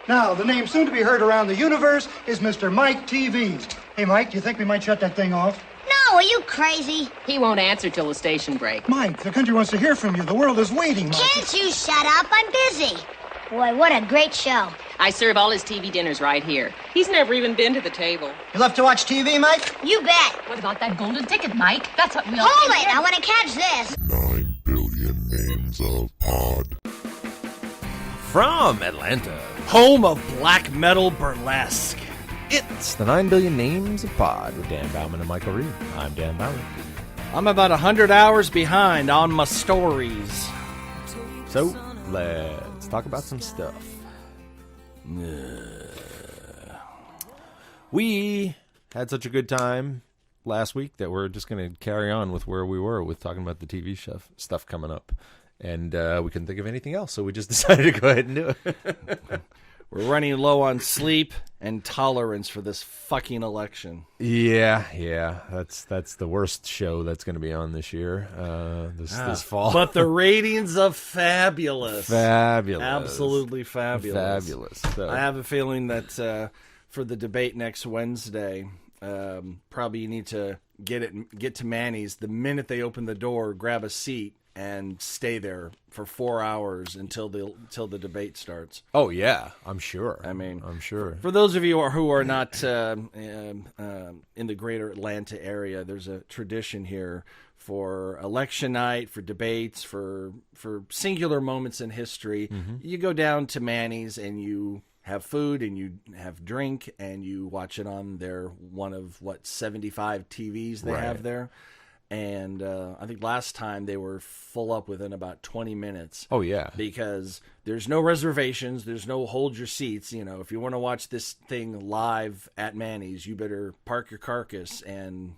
Now, the name soon to be heard around the universe is Mr. Mike TV. Hey, Mike, do you think we might shut that thing off? No, are you crazy? He won't answer till the station break. Mike, the country wants to hear from you. The world is waiting, Mike. Can't you shut up? I'm busy. Boy, what a great show. I serve all his TV dinners right here. He's never even been to the table. You love to watch TV, Mike? You bet. What about that golden ticket, Mike? That's what we all Hold it. I want to catch this. 9 billion names of pod. From Atlanta, home of black metal burlesque. it's the 9 Billion Names of Pod with Dan Bauman and Michael Reed. I'm Dan Bauman. I'm about 100 hours behind on my stories. So, let's talk about some stuff. We had such a good time last week that we're just going to carry on with where we were with talking about the TV stuff coming up. And we couldn't think of anything else, so we just decided to go ahead and do it. We're running low on sleep and tolerance for this fucking election. Yeah, that's the worst show that's going to be on this year, this fall. But the ratings are fabulous. Fabulous. Absolutely fabulous. Fabulous. So. I have a feeling that for the debate next Wednesday, probably you need to get to Manny's the minute they open the door, grab a seat, and stay there for 4 hours until the debate starts. Oh yeah, I'm sure. I'm sure. For those of you who are not in the greater Atlanta area, there's a tradition here for election night, for debates, for singular moments in history. Mm-hmm. You go down to Manny's and you have food and you have drink and you watch it on their one of 75 TVs they have there. And I think last time they were full up within about 20 minutes. Oh, yeah. Because there's no reservations. There's no hold your seats. You know, if you want to watch this thing live at Manny's, you better park your carcass. And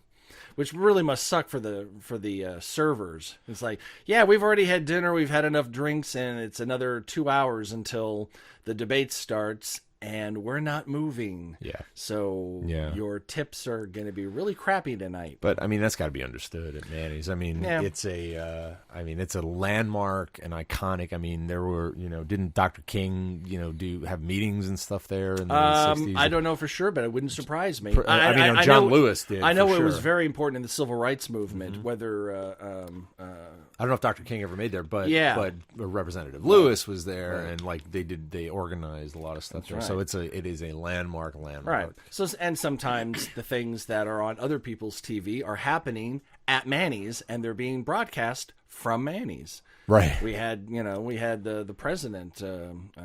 which really must suck for the servers. It's like, yeah, we've already had dinner. We've had enough drinks. And it's another 2 hours until the debate starts. And we're not moving. Yeah. So your tips are going to be really crappy tonight. But I mean, that's got to be understood at Manny's. I mean, it's a landmark and iconic. I mean, there were, didn't Dr. King, have meetings and stuff there in the 60s? I don't know for sure, but it wouldn't surprise me. John Lewis did. I know it sure. was very important in the civil rights movement. Mm-hmm. Whether I don't know if Dr. King ever made there, but Representative Lewis was there, and they organized a lot of stuff there. Right. So it is a landmark. Right. So and sometimes the things that are on other people's TV are happening at Manny's, and they're being broadcast from Manny's. Right. We had the president,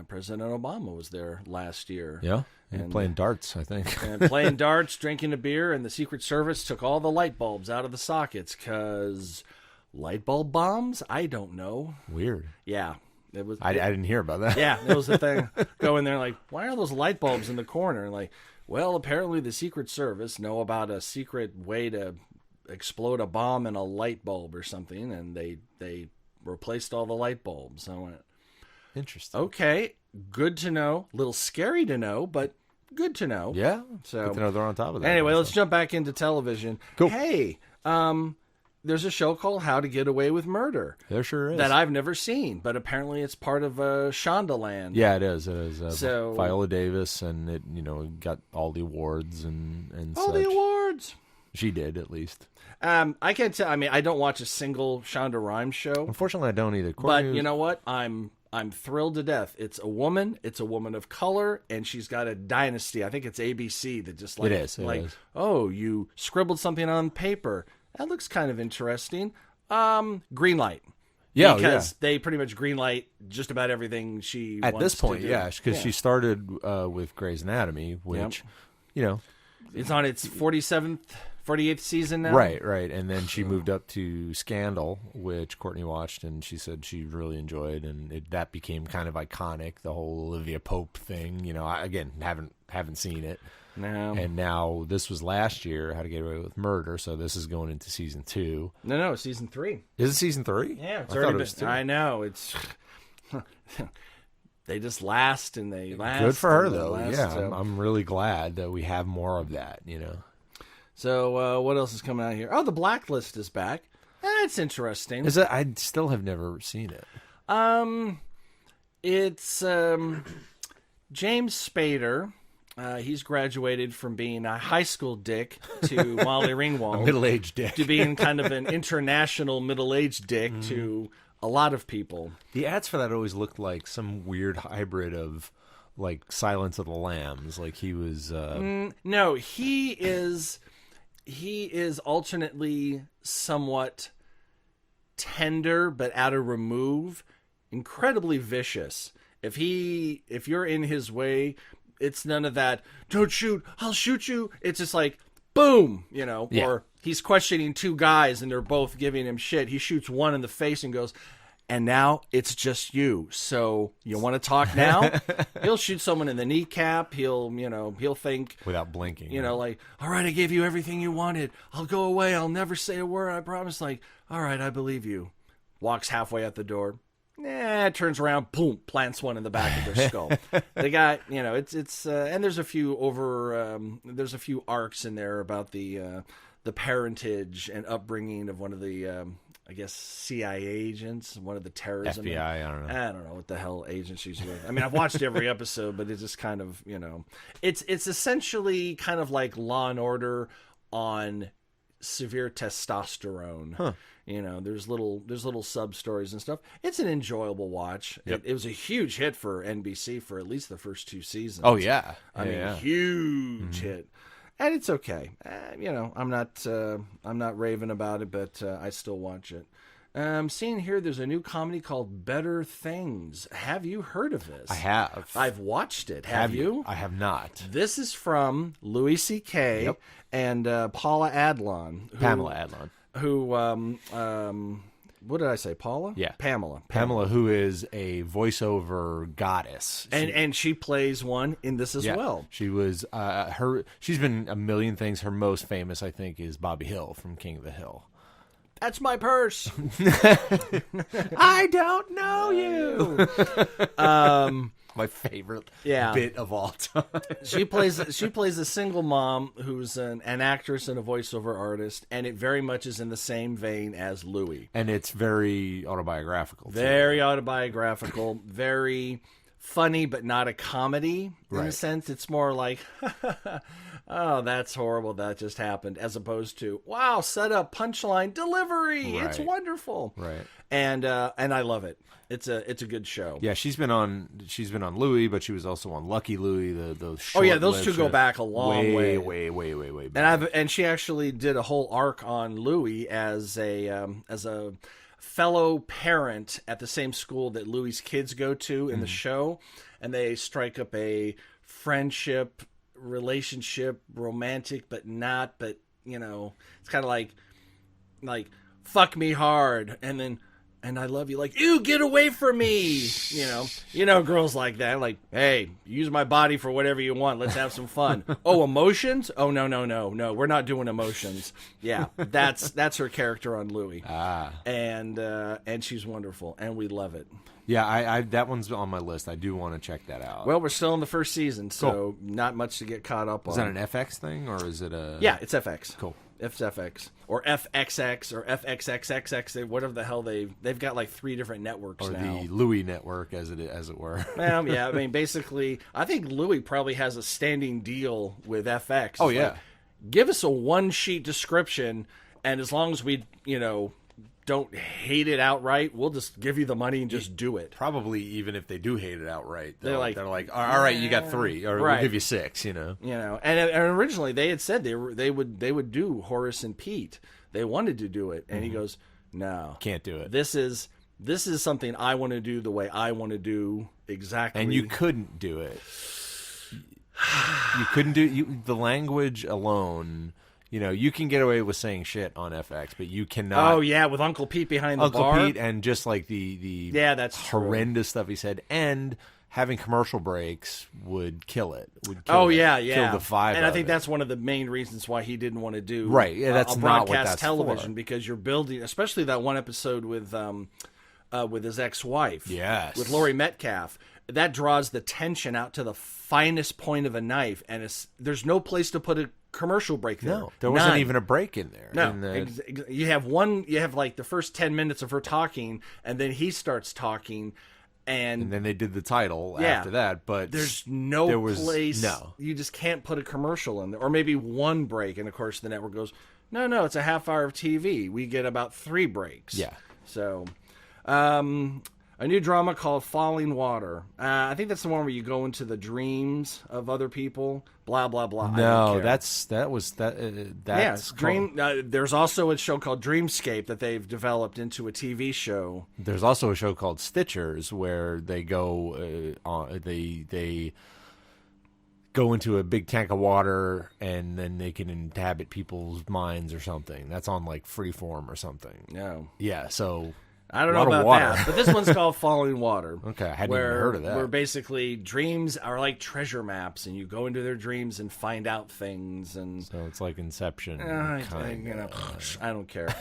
President Obama was there last year. Yeah. And playing darts, I think. And playing darts, drinking a beer, and the Secret Service took all the light bulbs out of the sockets because light bulb bombs? I don't know. Weird. Yeah. It was. I didn't hear about that. Yeah, it was the thing. Go in there like, why are those light bulbs in the corner? And like, well, apparently the Secret Service know about a secret way to explode a bomb in a light bulb or something, and they replaced all the light bulbs. I went, interesting. Okay, good to know. A little scary to know, but good to know. Yeah, so good to know they're on top of that. Anyway, let's jump back into television. Cool. Hey, there's a show called How to Get Away with Murder. There sure is. That I've never seen, but apparently it's part of Shondaland. Yeah, it is. It is. So Viola Davis, and it got all the awards and all such. the awards. She did, at least. I can't tell. I mean, I don't watch a single Shonda Rhimes show. Unfortunately, I don't either. But you know what? I'm thrilled to death. It's a woman. It's a woman of color, and she's got a dynasty. I think it's ABC that just like it is. Oh, you scribbled something on paper. That looks kind of interesting. Green light. Yeah, because they pretty much green light just about everything she at wants this point. to do. Yeah, because she started with Grey's Anatomy, which it's on its 48th season now. Right, and then she moved up to Scandal, which Courtney watched, and she said she really enjoyed, and that became kind of iconic. The whole Olivia Pope thing. I again haven't seen it. No. And now this was last year, How to Get Away with Murder, so this is going into season 2. No, season 3. Is it season 3? Yeah, it's I already thought it was 2. I know, it's they just last and they last. Good for her though. So. I'm really glad that we have more of that, So what else is coming out here? Oh, The Blacklist is back. That's interesting. Is it? I still have never seen it. It's James Spader, he's graduated from being a high school dick to Molly Ringwald. A middle-aged dick. To being kind of an international middle-aged dick to a lot of people. The ads for that always looked like some weird hybrid of, like, Silence of the Lambs. Like he was... No, he is alternately somewhat tender, but out of remove, incredibly vicious. If you're in his way, it's none of that, don't shoot, I'll shoot you. It's just like, boom, Yeah. or he's questioning two guys and they're both giving him shit. He shoots one in the face and goes, and now it's just you. So you want to talk now? He'll shoot someone in the kneecap. He'll think without blinking. Like, all right, I gave you everything you wanted. I'll go away. I'll never say a word. I promise. Like, all right, I believe you. Walks halfway out the door. Turns around, boom, plants one in the back of their skull. The guy, it's and there's a few arcs in there about the parentage and upbringing of one of the I guess CIA agents, one of the terrorism. FBI, I don't know what the hell agencies were. I mean, I've watched every episode, but it's just kind of, it's essentially kind of like Law and Order on severe testosterone. Huh. There's little sub stories and stuff. It's an enjoyable watch. Yep. It was a huge hit for NBC for at least the first 2 seasons. Oh yeah, I mean, huge hit. And it's okay. I'm not raving about it, but I still watch it. Seeing here, there's a new comedy called Better Things. Have you heard of this? I have. I've watched it. Have you? I have not. This is from Louis C.K. and Pamela Adlon. Who, what did I say? Paula? Yeah. Pamela, who is a voiceover goddess. And she plays one in this as well. She was she's been a million things. Her most famous, I think, is Bobby Hill from King of the Hill. That's my purse. I don't know you. My favorite bit of all time. She plays a single mom who's an actress and a voiceover artist, and it very much is in the same vein as Louis. And it's very autobiographical. Very autobiographical, very funny, but not a comedy in a sense. It's more like, oh, that's horrible, that just happened, as opposed to, wow, set up, punchline, delivery. Right. It's wonderful. Right. And I love it. It's a good show. Yeah, she's been on Louis, but she was also on Lucky Louie. Those those two go back a long way. Way back. And she actually did a whole arc on Louis as a fellow parent at the same school that Louis's kids go to in the show, and they strike up a friendship, relationship, romantic but not, but it's kind of like fuck me hard, and then. And I love you, like, ew, get away from me. Girls like that, like, hey, use my body for whatever you want. Let's have some fun. Oh, emotions? Oh, no, we're not doing emotions. Yeah, that's her character on Louis. And she's wonderful, and we love it. Yeah, I that one's on my list. I do want to check that out. Well, we're still in the first season, so not much to get caught up on. Is that an FX thing, or is it a... Yeah, it's FX. Cool. It's FX or FXX or FXXXX, whatever the hell they've got like 3 different networks or now. The Louis network, as it were. Well, yeah, I mean, basically, I think Louis probably has a standing deal with FX. Oh yeah, give us a 1-sheet description, and as long as we, don't hate it outright, we'll just give you the money and just do it. Probably even if they do hate it outright, they're like, all right, you got 3, or we'll give you 6. And originally they had said they would do Horace and Pete. They wanted to do it, and he goes, no, can't do it. This is something I want to do the way I want to do exactly. And you couldn't do it. You couldn't do the language alone. You can get away with saying shit on FX, but you cannot. Oh yeah, with Uncle Pete behind the bar. Uncle Pete, and just like the that's horrendous stuff he said, and having commercial breaks would kill it. Kill the vibe. And I think that's one of the main reasons why he didn't want to do that's a not broadcast what that's television for. Because you're building, especially that one episode with his ex-wife, with Laurie Metcalf. That draws the tension out to the finest point of a knife, and there's no place to put a commercial break there. No, there wasn't even a break in there. No, you have like the first 10 minutes of her talking, and then he starts talking, And then they did the title Yeah. after that, but there's no there was place. no. You just can't put a commercial in there, or maybe one break, and of course the network goes, no, it's a half hour of TV. We get about 3 breaks. Yeah. So, a new drama called Falling Water. I think that's the one where you go into the dreams of other people. Blah blah blah. I No, don't care. that's Dream. There's also a show called Dreamscape that they've developed into a TV show. There's also a show called Stitchers where they go they go into a big tank of water and then they can inhabit people's minds or something. That's on like Freeform or something. No. Yeah, so I don't a know lot of about water. that, but this one's called Falling Water. Okay, I hadn't even heard of that. Where basically dreams are like treasure maps, and you go into their dreams and find out things. And So it's like Inception. I don't care.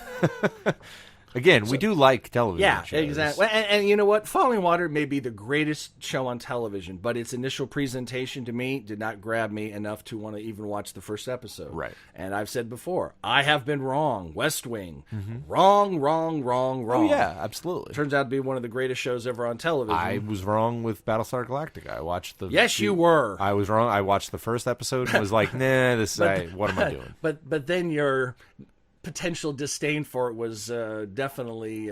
Again, we do like television Yeah, shows. exactly. And you know what? Falling Water may be the greatest show on television, but its initial presentation to me did not grab me enough to want to even watch the first episode. Right. And I've said before, I have been wrong. West Wing. Wrong. Oh, yeah, absolutely. Turns out to be one of the greatest shows ever on television. I was wrong with Battlestar Galactica. I watched the. Yes, you were. I was wrong. I watched the first episode and was like, nah, what am I doing? But then your potential disdain for it was definitely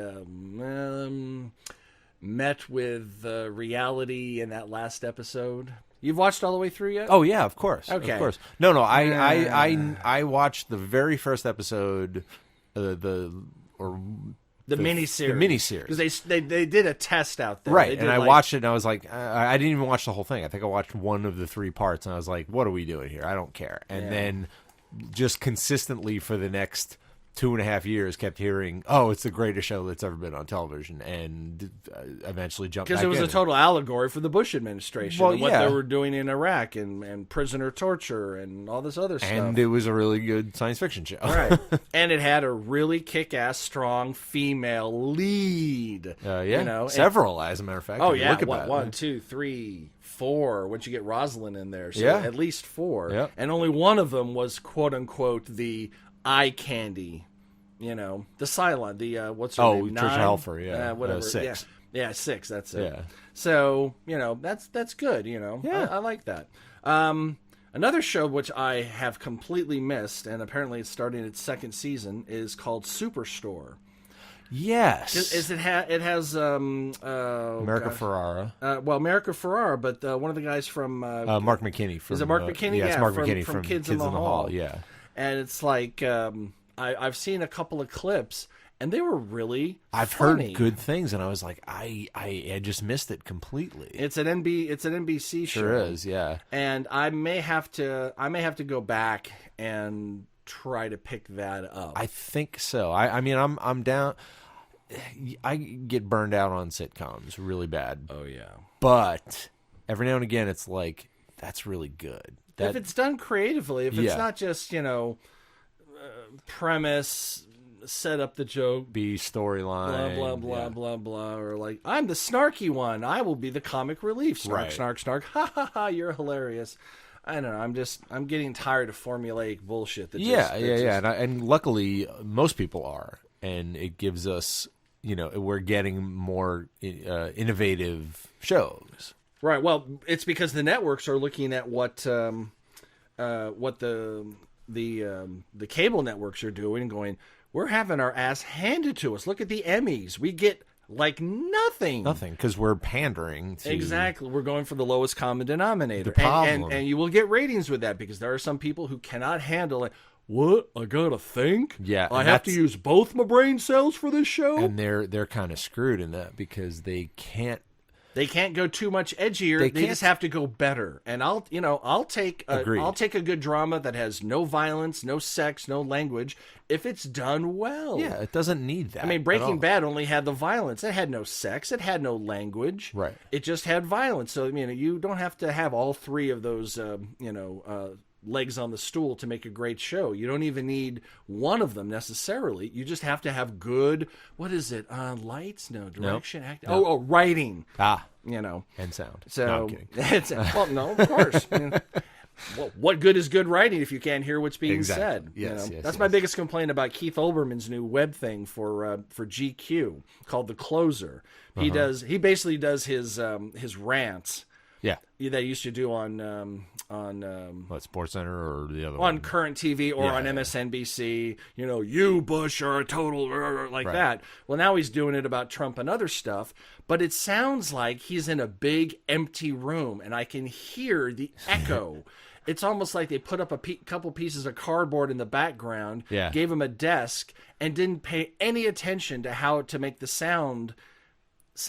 met with reality in that last episode. You've watched all the way through yet? Oh yeah, of course. Okay. Of course. No. I watched the very first episode, the miniseries. The miniseries. Because they did a test out there. Right, They and did, I like- watched it, and I was like, I didn't even watch the whole thing. I think I watched one of the 3 parts, and I was like, what are we doing here? I don't care. And then just consistently for the next 2.5 years kept hearing, oh, it's the greatest show that's ever been on television, and eventually jumped back Because it was in. a total allegory for the Bush administration Well, and what yeah. they were doing in Iraq and prisoner torture and all this other stuff. And it was a really good science fiction show. Right. And it had a really kick-ass, strong female lead. Yeah, You know, several, as a matter of fact. Oh if you yeah, look at that. 1, 2, 3, 4. Once you get Rosalind in there, so Yeah. at least 4. Yep. And only one of them was quote unquote the eye candy. You know, the Cylon, the what's her name? Tricia 9? Helfer, yeah. Whatever. 6. Yeah, 6. That's it. Yeah. So you know, that's good. You know, Yeah. I like that. Another show which I have completely missed, and apparently it's starting its 2nd season, is called Superstore. Yes. It has America Ferrara. America Ferrara, but one of the guys from Mark McKinney. From, is it Mark McKinney? Yeah, it's Yeah, Mark from- McKinney from from Kids in the Hall. Yeah. And it's like I've seen a couple of clips, and they were really I've funny. heard good things, and I was like, I just missed it completely. It's an NBC show. Sure is, yeah. And I may have to go back and try to pick that up. I think so. I mean, I'm down. I get burned out on sitcoms really bad. Oh yeah. But every now and again, it's like, that's really good. If it's done creatively, if it's Yeah. not just, premise, set up the joke, be storyline, blah, blah, blah, yeah. blah, blah, or like, I'm the snarky one. I will be the comic relief. Snark, Right. snark, snark. Ha, ha, ha, you're hilarious. I don't know. I'm getting tired of formulaic bullshit. That Yeah, just, and luckily most people are, and it gives us, we're getting more innovative shows. Right. Well, it's because the networks are looking at what the cable networks are doing and going, we're having our ass handed to us. Look at the Emmys. We get like nothing. Nothing, because we're pandering to... Exactly. We're going for the lowest common denominator. The problem. And you will get ratings with that because there are some people who cannot handle it. What? I gotta think? Yeah, I and have to that's- use both my brain cells for this show? And they're kind of screwed in that because they can't... They can't go too much edgier. They can't- just have to go better. And I'll take Agreed. I'll take a good drama that has no violence, no sex, no language if it's done well. Yeah, it doesn't need that. I mean, at Breaking all. Bad only had the violence. It had no sex. It had no language. Right. It just had violence. So you don't have to have all 3 of those legs on the stool to make a great show. You don't even need one of them necessarily. You just have to have good, what is it? Lights? No. Direction? Acting? Nope. Oh, writing. Ah, You know. and sound. So No, I'm kidding. it's well, no, of course. what good is good writing if you can't hear what's being Exactly. said? Yes, yes, That's my yes. biggest complaint about Keith Olbermann's new web thing for GQ called The Closer. He basically does his rants. Yeah. That he used to do on What, Sports Center or the other on one? current TV or on MSNBC, you Bush are a total like Right. that. Well, now he's doing it about Trump and other stuff, but it sounds like he's in a big empty room, and I can hear the echo. It's almost like they put up a couple pieces of cardboard in the background, gave him a desk, and didn't pay any attention to how to make the sound.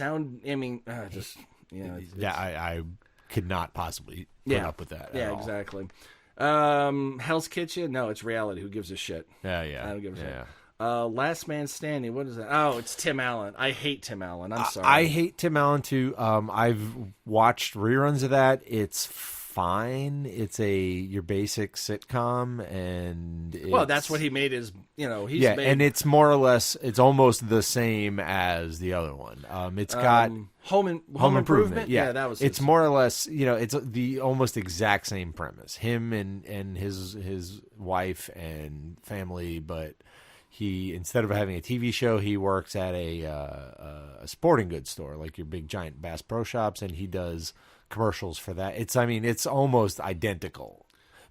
I mean, I could not possibly put up with that. Yeah, at all. exactly. Hell's Kitchen? No, it's reality. Who gives a shit? Yeah. I don't give a shit. Yeah. Last Man Standing. What is that? Oh, it's Tim Allen. I hate Tim Allen. I'm sorry. I hate Tim Allen too. I've watched reruns of that. It's fine. It's your basic sitcom, and that's what he made his. He's made, and it's more or less. It's almost the same as the other one. It's got Home Improvement. Yeah, that was. It's more or less. It's the almost exact same premise. Him and his wife and family, but he, instead of having a TV show, he works at a sporting goods store, like your big giant Bass Pro Shops, and he does commercials for that. It's almost identical.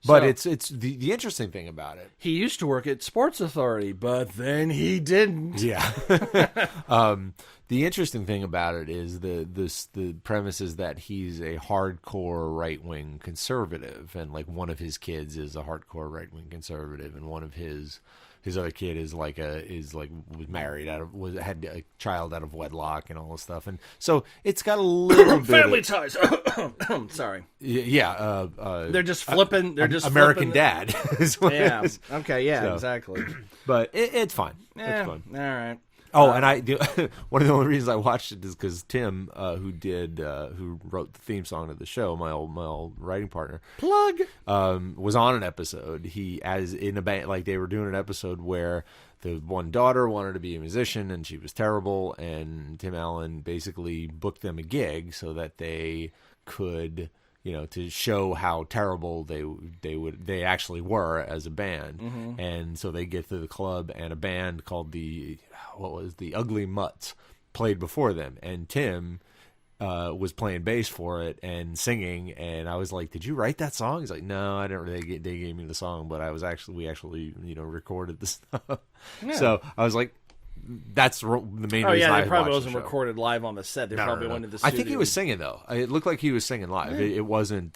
But it's the interesting thing about it. He used to work at Sports Authority, but then he didn't. Yeah. The interesting thing about it is the premise is that he's a hardcore right-wing conservative, and like one of his kids is a hardcore right-wing conservative, and one of his other kid is was married had a child out of wedlock and all this stuff, and so it's got a little bit Family of, ties. Sorry. Yeah. They're just flipping. They're just American flipping Dad. Is what it Yeah. is. Okay. Yeah. So, Exactly. But it's fine. Yeah. It's fun. All right. Oh, and one of the only reasons I watched it is because Tim, who wrote the theme song of the show, my old writing partner, Plug. was on an episode. He, as in a band, like they were doing an episode where the one daughter wanted to be a musician and she was terrible, and Tim Allen basically booked them a gig so that they could, to show how terrible they actually were as a band. Mm-hmm. And so they get to the club, and a band called the Ugly Mutts played before them, and Tim was playing bass for it and singing, and I was like, "Did you write that song?" He's like, "No, I didn't." They gave me the song, but we actually recorded the stuff. Yeah. So I was like, that's the main Oh reason yeah, I they probably watched wasn't the show. recorded live on the set. They probably went to the I studio. think he was singing though. It looked like he was singing live. It wasn't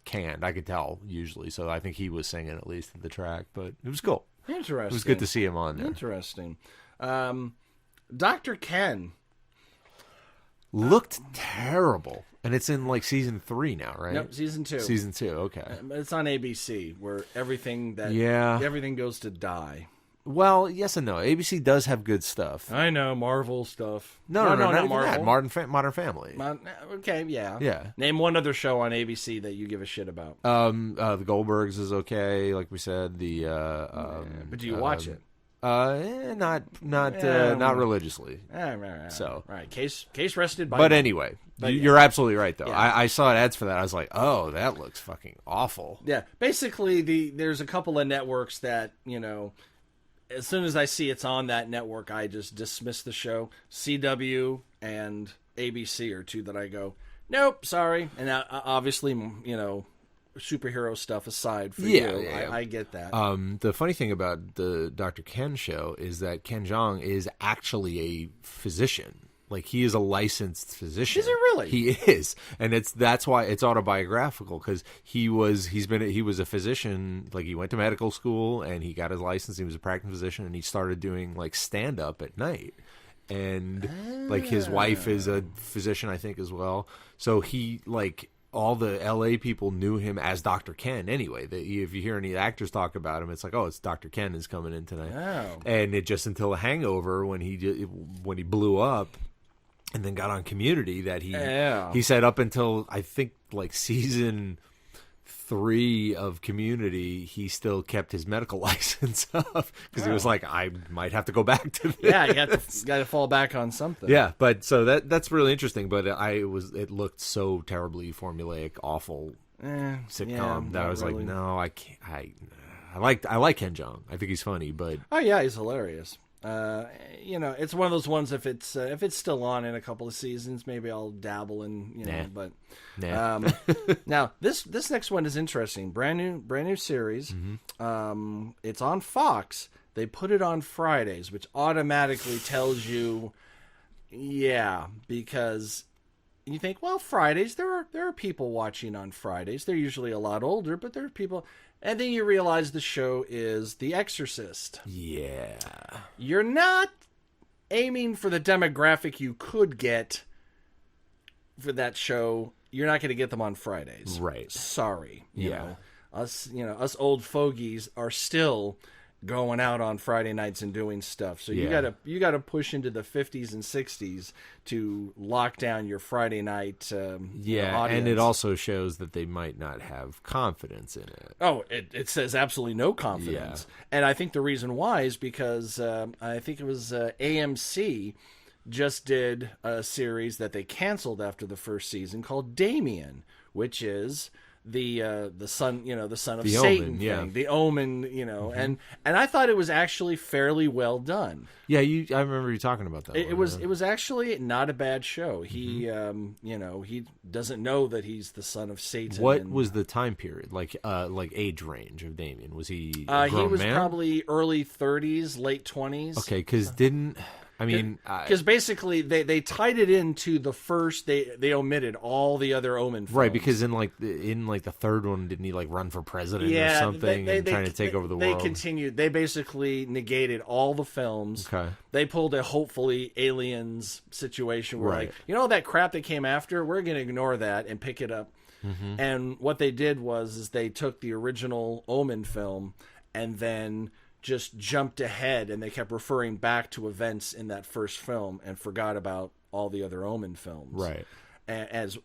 canned. I could tell usually, so I think he was singing at least at the track. But it was cool. Interesting. It was good to see him on there. Interesting. Dr. Ken Looked terrible, and it's in like season 3 now, right? Nope, season 2. Season 2, okay. It's on ABC, where everything goes to die. Well, yes and no. ABC does have good stuff. I know, Marvel stuff. No, not even Marvel. that. Modern Family. Okay, yeah. Yeah. Name one other show on ABC that you give a shit about. The Goldbergs is okay, like we said. But do you watch it? Not religiously. Right. So, all right. Case rested by. But anyway, you're absolutely right, though. Yeah. I saw ads for that. I was like, oh, that looks fucking awful. Yeah. Basically, there's a couple of networks that as soon as I see it's on that network, I just dismiss the show. CW and ABC are two that I go, nope, sorry. And obviously, superhero stuff aside for you. Yeah. I get that. The funny thing about the Dr. Ken show is that Ken Jeong is actually a physician. Like, he is a licensed physician. Is he really? He is, and that's why it's autobiographical, because he was a physician. Like, he went to medical school and he got his license. He was a practicing physician, and he started doing like stand up at night. And like his wife is a physician, I think, as well. So he all the LA people knew him as Dr. Ken anyway. If you hear any actors talk about him, it's like, oh, it's Dr. Ken is coming in tonight. Oh. And it just until The Hangover, when he blew up and then got on Community, that he said up until I think like season 3 of Community, he still kept his medical license up because he was like, I might have to go back to this. Yeah, you got to fall back on something. Yeah, but so that's really interesting. But it looked so terribly formulaic, awful. sitcom that I was really. like, no, I can't. I like Ken Jeong. I think he's funny, but Oh yeah, he's hilarious. It's one of those ones. If it's still on in a couple of seasons, maybe I'll dabble in. Nah. But nah. now this next one is interesting. Brand new series. Mm-hmm. It's on Fox. They put it on Fridays, which automatically tells you, yeah, because you think, well, Fridays there are people watching on Fridays. They're usually a lot older, but there are people. And then you realize the show is The Exorcist. Yeah. You're not aiming for the demographic you could get for that show. You're not going to get them on Fridays. Right. Sorry. Yeah. Us old fogies are still going out on Friday nights and doing stuff. So you gotta push into the 50s and 60s to lock down your Friday night audience. And it also shows that they might not have confidence in it. Oh, it says absolutely no confidence. Yeah. And I think the reason why is because I think it was AMC just did a series that they canceled after the first season called Damien, which is the son, the son of The Satan Omen, thing, yeah. the Omen, and I thought it was actually fairly well done. Yeah, I remember you talking about that. It was actually not a bad show. He he doesn't know that he's the son of Satan. What was the time period, like age range of Damien? Was he a he grown was man? probably early 30s, late 20s. Okay, because Because basically they tied it into the first. They omitted all the other Omen films. right, because in the third one, didn't he like run for president or something and trying to take over the world? They continued. They basically negated all the films. Okay. They pulled a hopefully aliens situation where Right. that crap that came after, we're going to ignore that and pick it up. Mm-hmm. And what they did was they took the original Omen film and then just jumped ahead, and they kept referring back to events in that first film and forgot about all the other Omen films. Right. As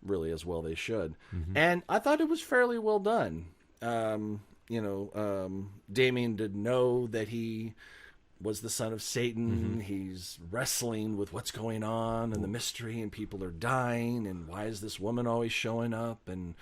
really as well they should. Mm-hmm. And I thought it was fairly well done. Damien didn't know that he was the son of Satan. Mm-hmm. He's wrestling with what's going on and the mystery, and people are dying, and why is this woman always showing up, and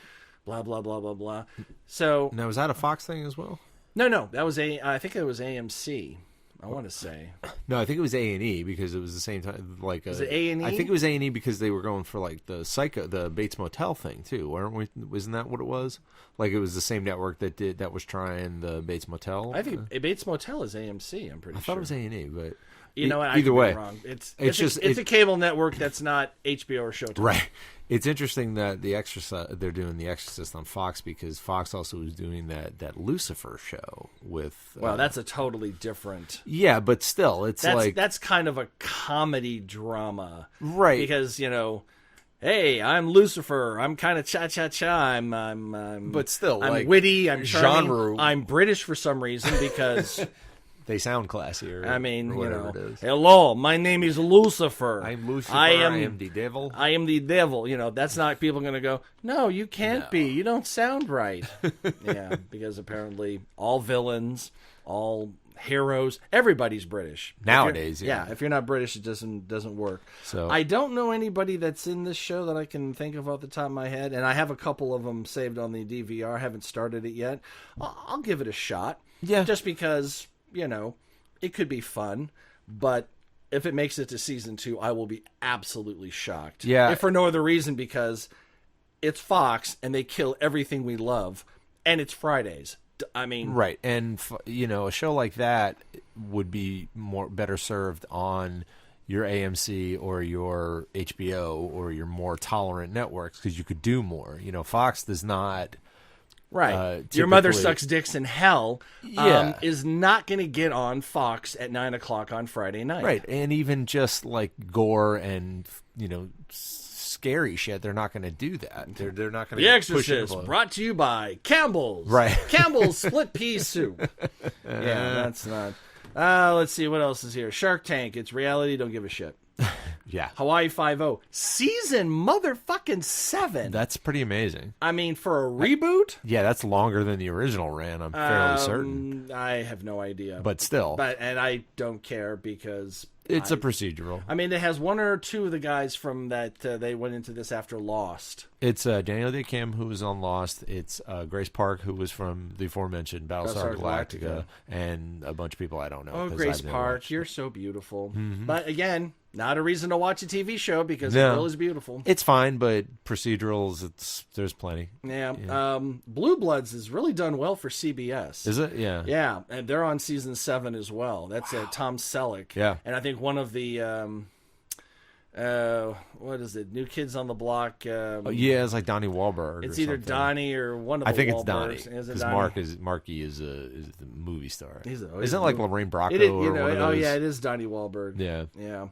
blah blah blah blah blah. So Now, was that a Fox thing as well? no, that was I think it was AMC. I want to say. No, I think it was A&E because it was the same time. Was it A&E? I think it was A&E because they were going for like the Bates Motel thing too, weren't we? Wasn't that what it was? Like it was the same network that was trying the Bates Motel. I think Bates Motel is AMC. I'm pretty I sure. thought it was A&E, but You know what? I either could be way, wrong. It's just a cable network that's not HBO or Showtime. right. It's interesting that they're doing The Exorcist on Fox because Fox also was doing that Lucifer show with. Well, that's a totally different. Yeah, but still, That's kind of a comedy drama, right? Because hey, I'm Lucifer. I'm kind of cha-cha-cha. I'm but still, I'm like, witty. I'm charming. genre. I'm British for some reason because they sound classier. I mean, or whatever it is. hello, my name is Lucifer. I'm Lucifer. I I am am the devil. I am the devil. That's not people going to go, no, you can't be. You don't sound right. Yeah, because apparently all villains, all heroes, everybody's British. Nowadays, if you're not British, it doesn't work. So I don't know anybody that's in this show that I can think of off the top of my head, and I have a couple of them saved on the DVR. I haven't started it yet. I'll give it a shot. Yeah. Just because, it could be fun, but if it makes it to season 2, I will be absolutely shocked. Yeah. If for no other reason, because it's Fox and they kill everything we love, and it's Fridays. I mean, right, and a show like that would be better served on your AMC or your HBO or your more tolerant networks because you could do more. Fox does not. Right. Your Mother typically- Sucks Dicks in Hell is not going to get on Fox at 9 o'clock on Friday night. Right, and even just like gore and scary shit, they're not going to do that. They're not going to. The Exorcist, brought to you by Campbell's. Right. Campbell's split pea soup. Yeah, that's not. Let's see what else is here. Shark Tank. It's reality. Don't give a shit. Yeah, Hawaii Five-0 season motherfucking 7. that's pretty amazing. I mean, for a reboot. Yeah, that's longer than the original ran. I'm fairly certain, I have no idea. but still, And I don't care because It's a procedural. I mean, it has one or two of the guys from that they went into this after Lost. It's Daniel Day Kim, who was on Lost. It's Grace Park, who was from the aforementioned Battlestar Galactica, and a bunch of people I don't know. Oh, 'cause Grace I've never Park, watched you're it. so beautiful. But again, not a reason to watch a TV show because the girl is beautiful. It's fine, but procedurals, there's plenty. Yeah. Blue Bloods has really done well for CBS. Is it? Yeah. Yeah, and they're on season 7 as well. That's Tom Selleck. Yeah. And I think one of the what is it? New Kids on the Block. Yeah, it's like Donnie Wahlberg. It's or either something. Donnie or one of the I think it's Wahlbergs. Donnie Is it because Donnie? Marky is the movie star. Isn't Isn't it like Lorraine Bracco It is, or one of those? Oh yeah, it is Donnie Wahlberg. Yeah. Yeah.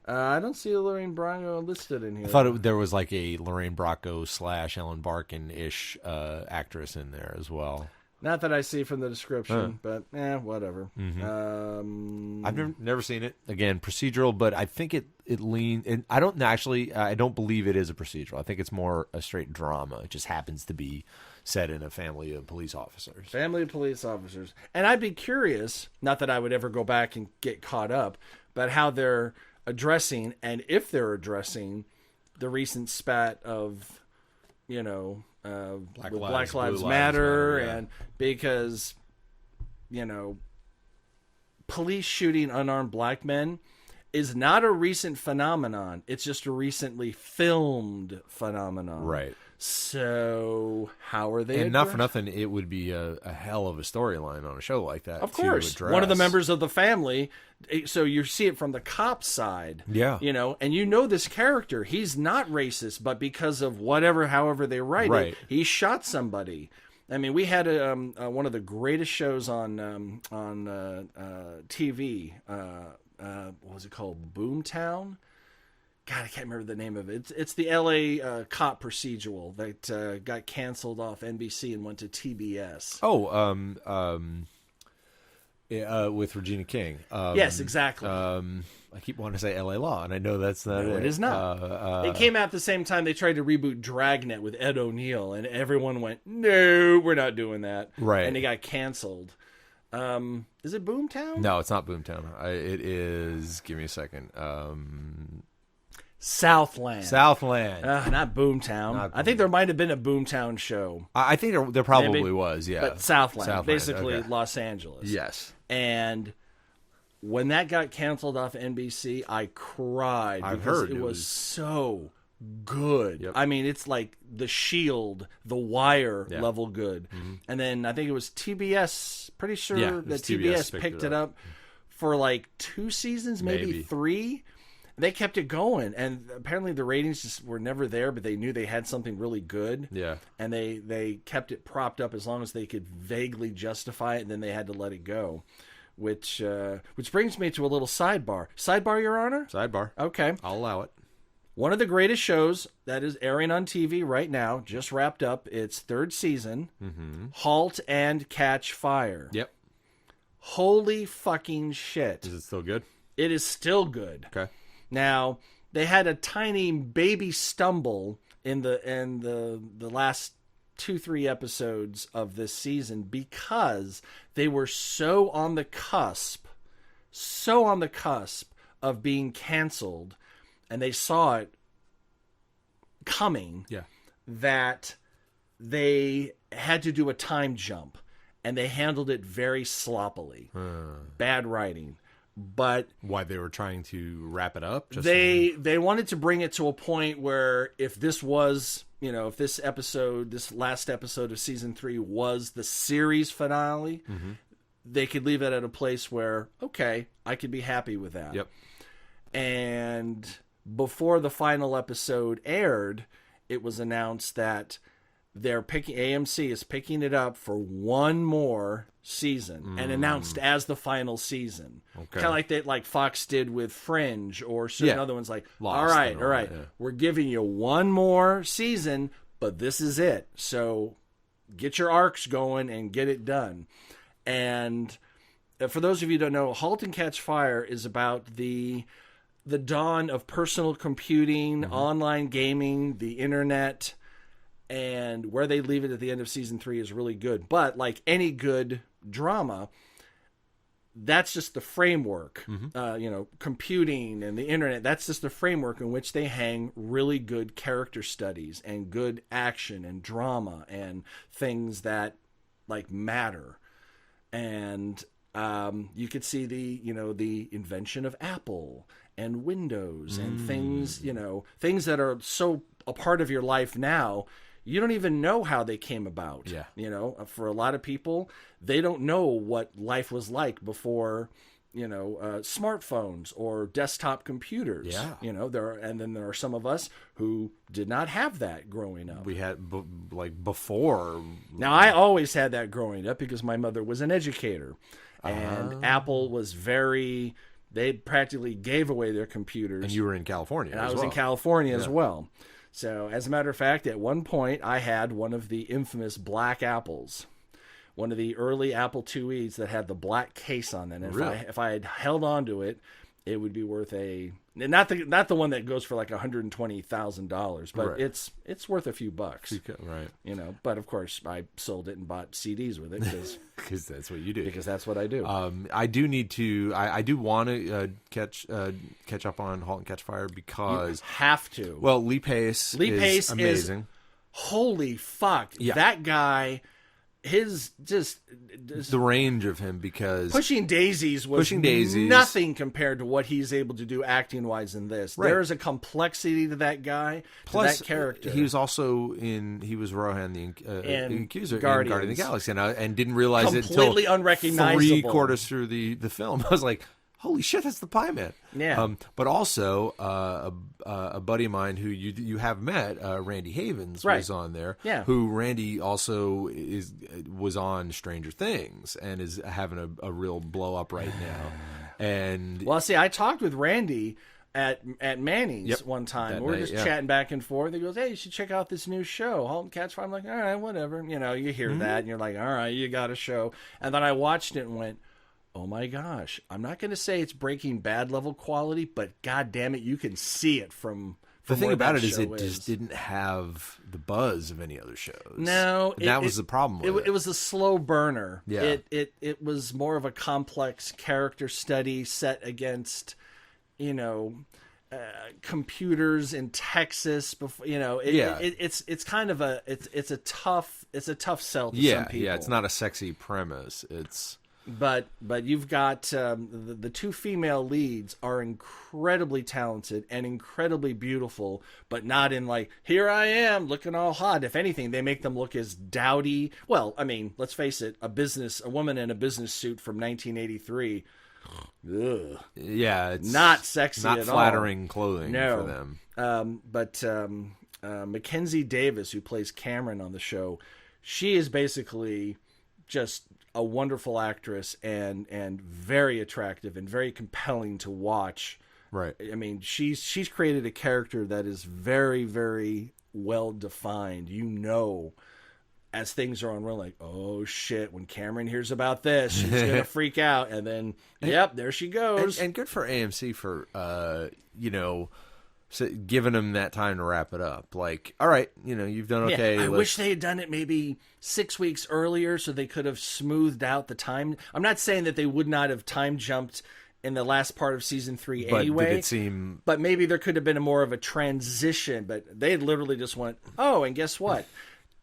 I don't see Lorraine Bracco listed in here. I thought there was like a Lorraine Bracco / Ellen Barkin-ish actress in there as well. Not that I see from the description, but whatever. I've never seen it. Again, procedural, but I think it leans. And I don't believe it is a procedural. I think it's more a straight drama. It just happens to be set in a family of police officers. Family of police officers. And I'd be curious, not that I would ever go back and get caught up, but how they're addressing, and if they're addressing, the recent spat of, Black with Lives, Black Lives Blue Matter, Lives Matter, yeah. and because, police shooting unarmed black men is not a recent phenomenon. It's just a recently filmed phenomenon. Right. So how are they? And not for addressed? nothing, it would be a hell of a storyline on a show like that. Of to course, address. one of the members of the family. So you see it from the cop side. Yeah. And this character. He's not racist, but because of however they write Right. it, he shot somebody. I mean, we had one of the greatest shows on TV. What was it called? Boomtown. God, I can't remember the name of it. It's the L.A. cop procedural that got canceled off NBC and went to TBS. With Regina King. Yes, exactly. I keep wanting to say L.A. Law, and I know that's not No, it. it is not. It came out at the same time they tried to reboot Dragnet with Ed O'Neill, and everyone went, "No, we're not doing that." Right. And it got canceled. Is it Boomtown? No, it's not Boomtown. It is. Give me a second. Southland. Southland. Not Boomtown. Not I think there might have been a Boomtown show. I think there probably Maybe. was. Yeah, But Southland. Basically okay. Los Angeles. Yes. And when that got canceled off NBC, I cried I've because heard it it was was- so good. Yep. I mean, it's like The Shield, The Wire Yeah. level good. And then I think it was TBS, pretty sure Yeah, it that was TBS TBS picked it up for like 2 seasons, maybe 3. They kept it going, and apparently the ratings just were never there, but they knew they had something really good. Yeah. And they kept it propped up as long as they could vaguely justify it, and then they had to let it go. Which brings me to a little sidebar. Sidebar, Your Honor? Sidebar. Okay. I'll allow it. One of the greatest shows that is airing on TV right now, just wrapped up its 3rd season, Halt and Catch Fire. Yep. Holy fucking shit. Is it still good? It is still good. Okay. Now, they had a tiny baby stumble in the last 2-3 episodes of this season because they were so on the cusp of being canceled, and they saw it coming. Yeah. That they had to do a time jump, and they handled it very sloppily. Bad writing. But Why they were trying to wrap it up? Just they wanted to bring it to a point where if this was, if this last episode of season 3 was the series finale, they could leave it at a place where, okay, I could be happy with that. Yep. And before the final episode aired, it was announced that AMC is picking it up for one more season and announced as the final season. Okay. Kind of like Fox did with Fringe or certain Yeah. other ones like, Lost all right, and all that, yeah. we're giving you one more season, but this is it. So get your arcs going and get it done. And for those of you who don't know, Halt and Catch Fire is about the dawn of personal computing, online gaming, the internet, and where they leave it at the end of season 3 is really good. But like any good drama, that's just the framework. Computing and the internet, that's just the framework in which they hang really good character studies and good action and drama and things that like matter. And you could see the invention of Apple and Windows and things that are so a part of your life now. You don't even know how they came about. Yeah. For a lot of people, they don't know what life was like before, smartphones or desktop computers. Yeah. Then there are some of us who did not have that growing up. We had before. Now, I always had that growing up because my mother was an educator, and Apple was they practically gave away their computers. And you were in California. And I was in California as well. So, as a matter of fact, at one point, I had one of the infamous black apples, one of the early Apple IIe's that had the black case on it. And if I had held on to it, it would be worth not the one that goes for like $120,000, but it's worth a few bucks. Right. But of course, I sold it and bought CDs with it because that's what you do. Because that's what I do. I do need to. I do want to catch up on *Halt and Catch Fire* because you have to. Well, Lee Pace is amazing. Holy fuck! Yeah. That guy. His the range of him, because Pushing Daisies was nothing compared to what he's able to do acting wise in this. Right. There is a complexity to that guy, plus to that character. He was also he was Rohan the Accuser in Guardians of the Galaxy, and didn't realize completely it until unrecognizable. 3/4 through the film. I was like, holy shit, that's the Pie Man. Yeah. But also a buddy of mine who you have met, Randy Havens, was on there. Yeah. Who Randy also was on Stranger Things and is having a real blow up right now. And see, I talked with Randy at Manny's one time. We were just chatting back and forth. He goes, "Hey, you should check out this new show, *Halt and Catch Fire*." I'm like, "All right, whatever." You hear that and you're like, "All right, you got a show." And then I watched it and went, oh my gosh, I'm not going to say it's Breaking Bad level quality, but god damn it, you can see it from the thing about it is it just didn't have the buzz of any other shows. No. That was the problem with it. It was a slow burner. Yeah. It was more of a complex character study set against, computers in Texas before, it's kind of it's a tough sell to some people. Yeah, it's not a sexy premise. But you've got the two female leads are incredibly talented and incredibly beautiful, but not in like, here I am looking all hot. If anything, they make them look as dowdy. Well, I mean, let's face it, a woman in a business suit from 1983. Ugh. Yeah, it's not sexy not at flattering all. clothing No. for them. But Mackenzie Davis, who plays Cameron on the show, she is basically just a wonderful actress and very attractive and very compelling to watch. Right. I mean, she's created a character that is very, very well defined. As things are on, like, oh shit, when Cameron hears about this, she's gonna freak out, and then there she goes. And good for AMC for giving them that time to wrap it up. Like, all right, you've done okay. I wish they had done it maybe 6 weeks earlier so they could have smoothed out the time. I'm not saying that they would not have time jumped in the last part of season 3 anyway. Did it seem... But maybe there could have been more of a transition. But they literally just went, oh, and guess what?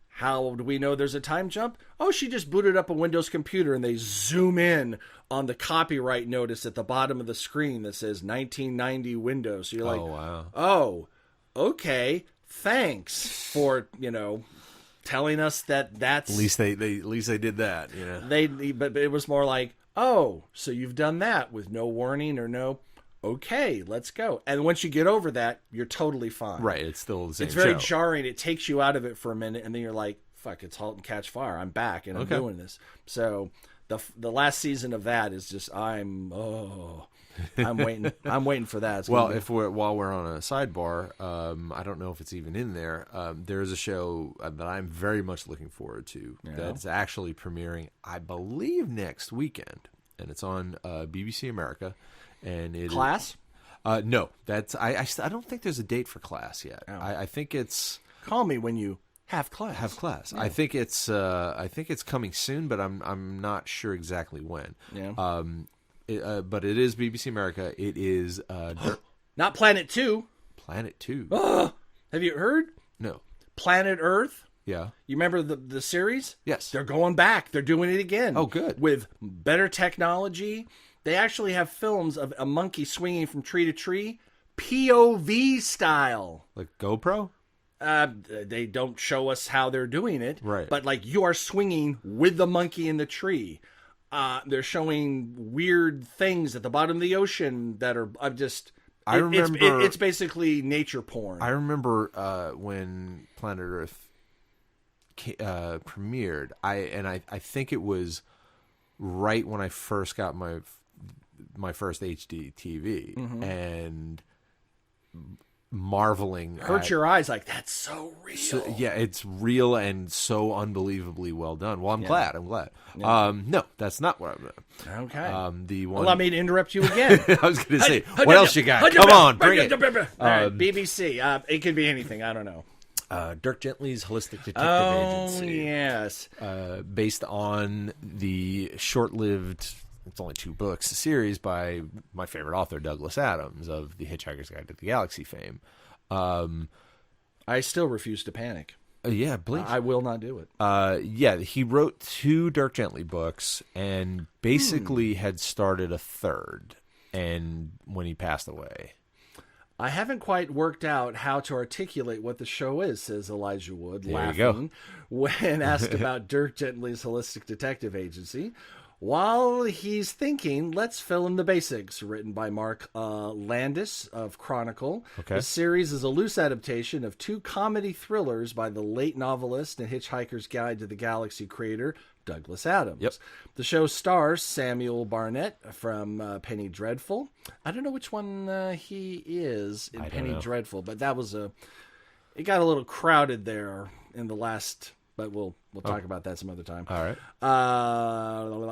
How do we know there's a time jump? Oh, she just booted up a Windows computer and they zoom in on the copyright notice at the bottom of the screen that says 1990 Windows. So you're like, oh, wow. Oh, okay. Thanks for, telling us that's... At least they did that, But it was more like, oh, so you've done that with no warning or no... Okay, let's go. And once you get over that, you're totally fine. Right, it's still the same It's very show. jarring. It takes you out of it for a minute, and then you're like, fuck, it's *Halt and Catch Fire*. I'm back, and I'm doing this. So the last season of that is just, I'm waiting. I'm waiting for that. While we're on a sidebar, I don't know if it's even in there. There is a show that I'm very much looking forward to that's actually premiering, I believe, next weekend, and it's on BBC America. And it Class? No, that's I don't think there's a date for Class yet. Oh. I think it's Call me when you have class. Yeah. I think it's coming soon, but I'm not sure exactly when. Yeah. but it is BBC America. It is Not Planet 2. Planet 2. Have you heard? No. Planet Earth. Yeah. You remember the series? Yes. They're going back. They're doing it again. Oh, good. With better technology. They actually have films of a monkey swinging from tree to tree, POV style. Like GoPro? They don't show us how they're doing it. Right. But like you are swinging with the monkey in the tree. They're showing weird things at the bottom of the ocean that are I remember it's basically nature porn. I remember when Planet Earth premiered. I think it was right when I first got my first HD TV and marveling Hurt at, your eyes like that's so real. yeah, it's real and so unbelievably well done. Well, I'm glad. No, that's not what I'm. Okay. The one. Allow me to interrupt you again. I was going to say, what else you got? Come on, bring it. All right, BBC. It could be anything. I don't know. Dirk Gently's Holistic Detective Agency. Yes. Based on the short-lived, it's only 2 books, series by my favorite author, Douglas Adams, of the Hitchhiker's Guide to the Galaxy fame. I still refuse to panic. Yeah, please. I will not do it. Yeah, he wrote 2 Dirk Gently books and basically had started a third, and when he passed away. I haven't quite worked out how to articulate what the show is, says Elijah Wood, There laughing, you go. when asked about Dirk Gently's Holistic Detective Agency. While he's thinking, let's fill in the basics. Written by Mark Landis of Chronicle. Okay. The series is a loose adaptation of 2 comedy thrillers by the late novelist and Hitchhiker's Guide to the Galaxy creator, Douglas Adams. Yep. The show stars Samuel Barnett from Penny Dreadful. I don't know which one he is in Penny Dreadful, but that was it got a little crowded there in the last... But we'll talk about that some other time. All right.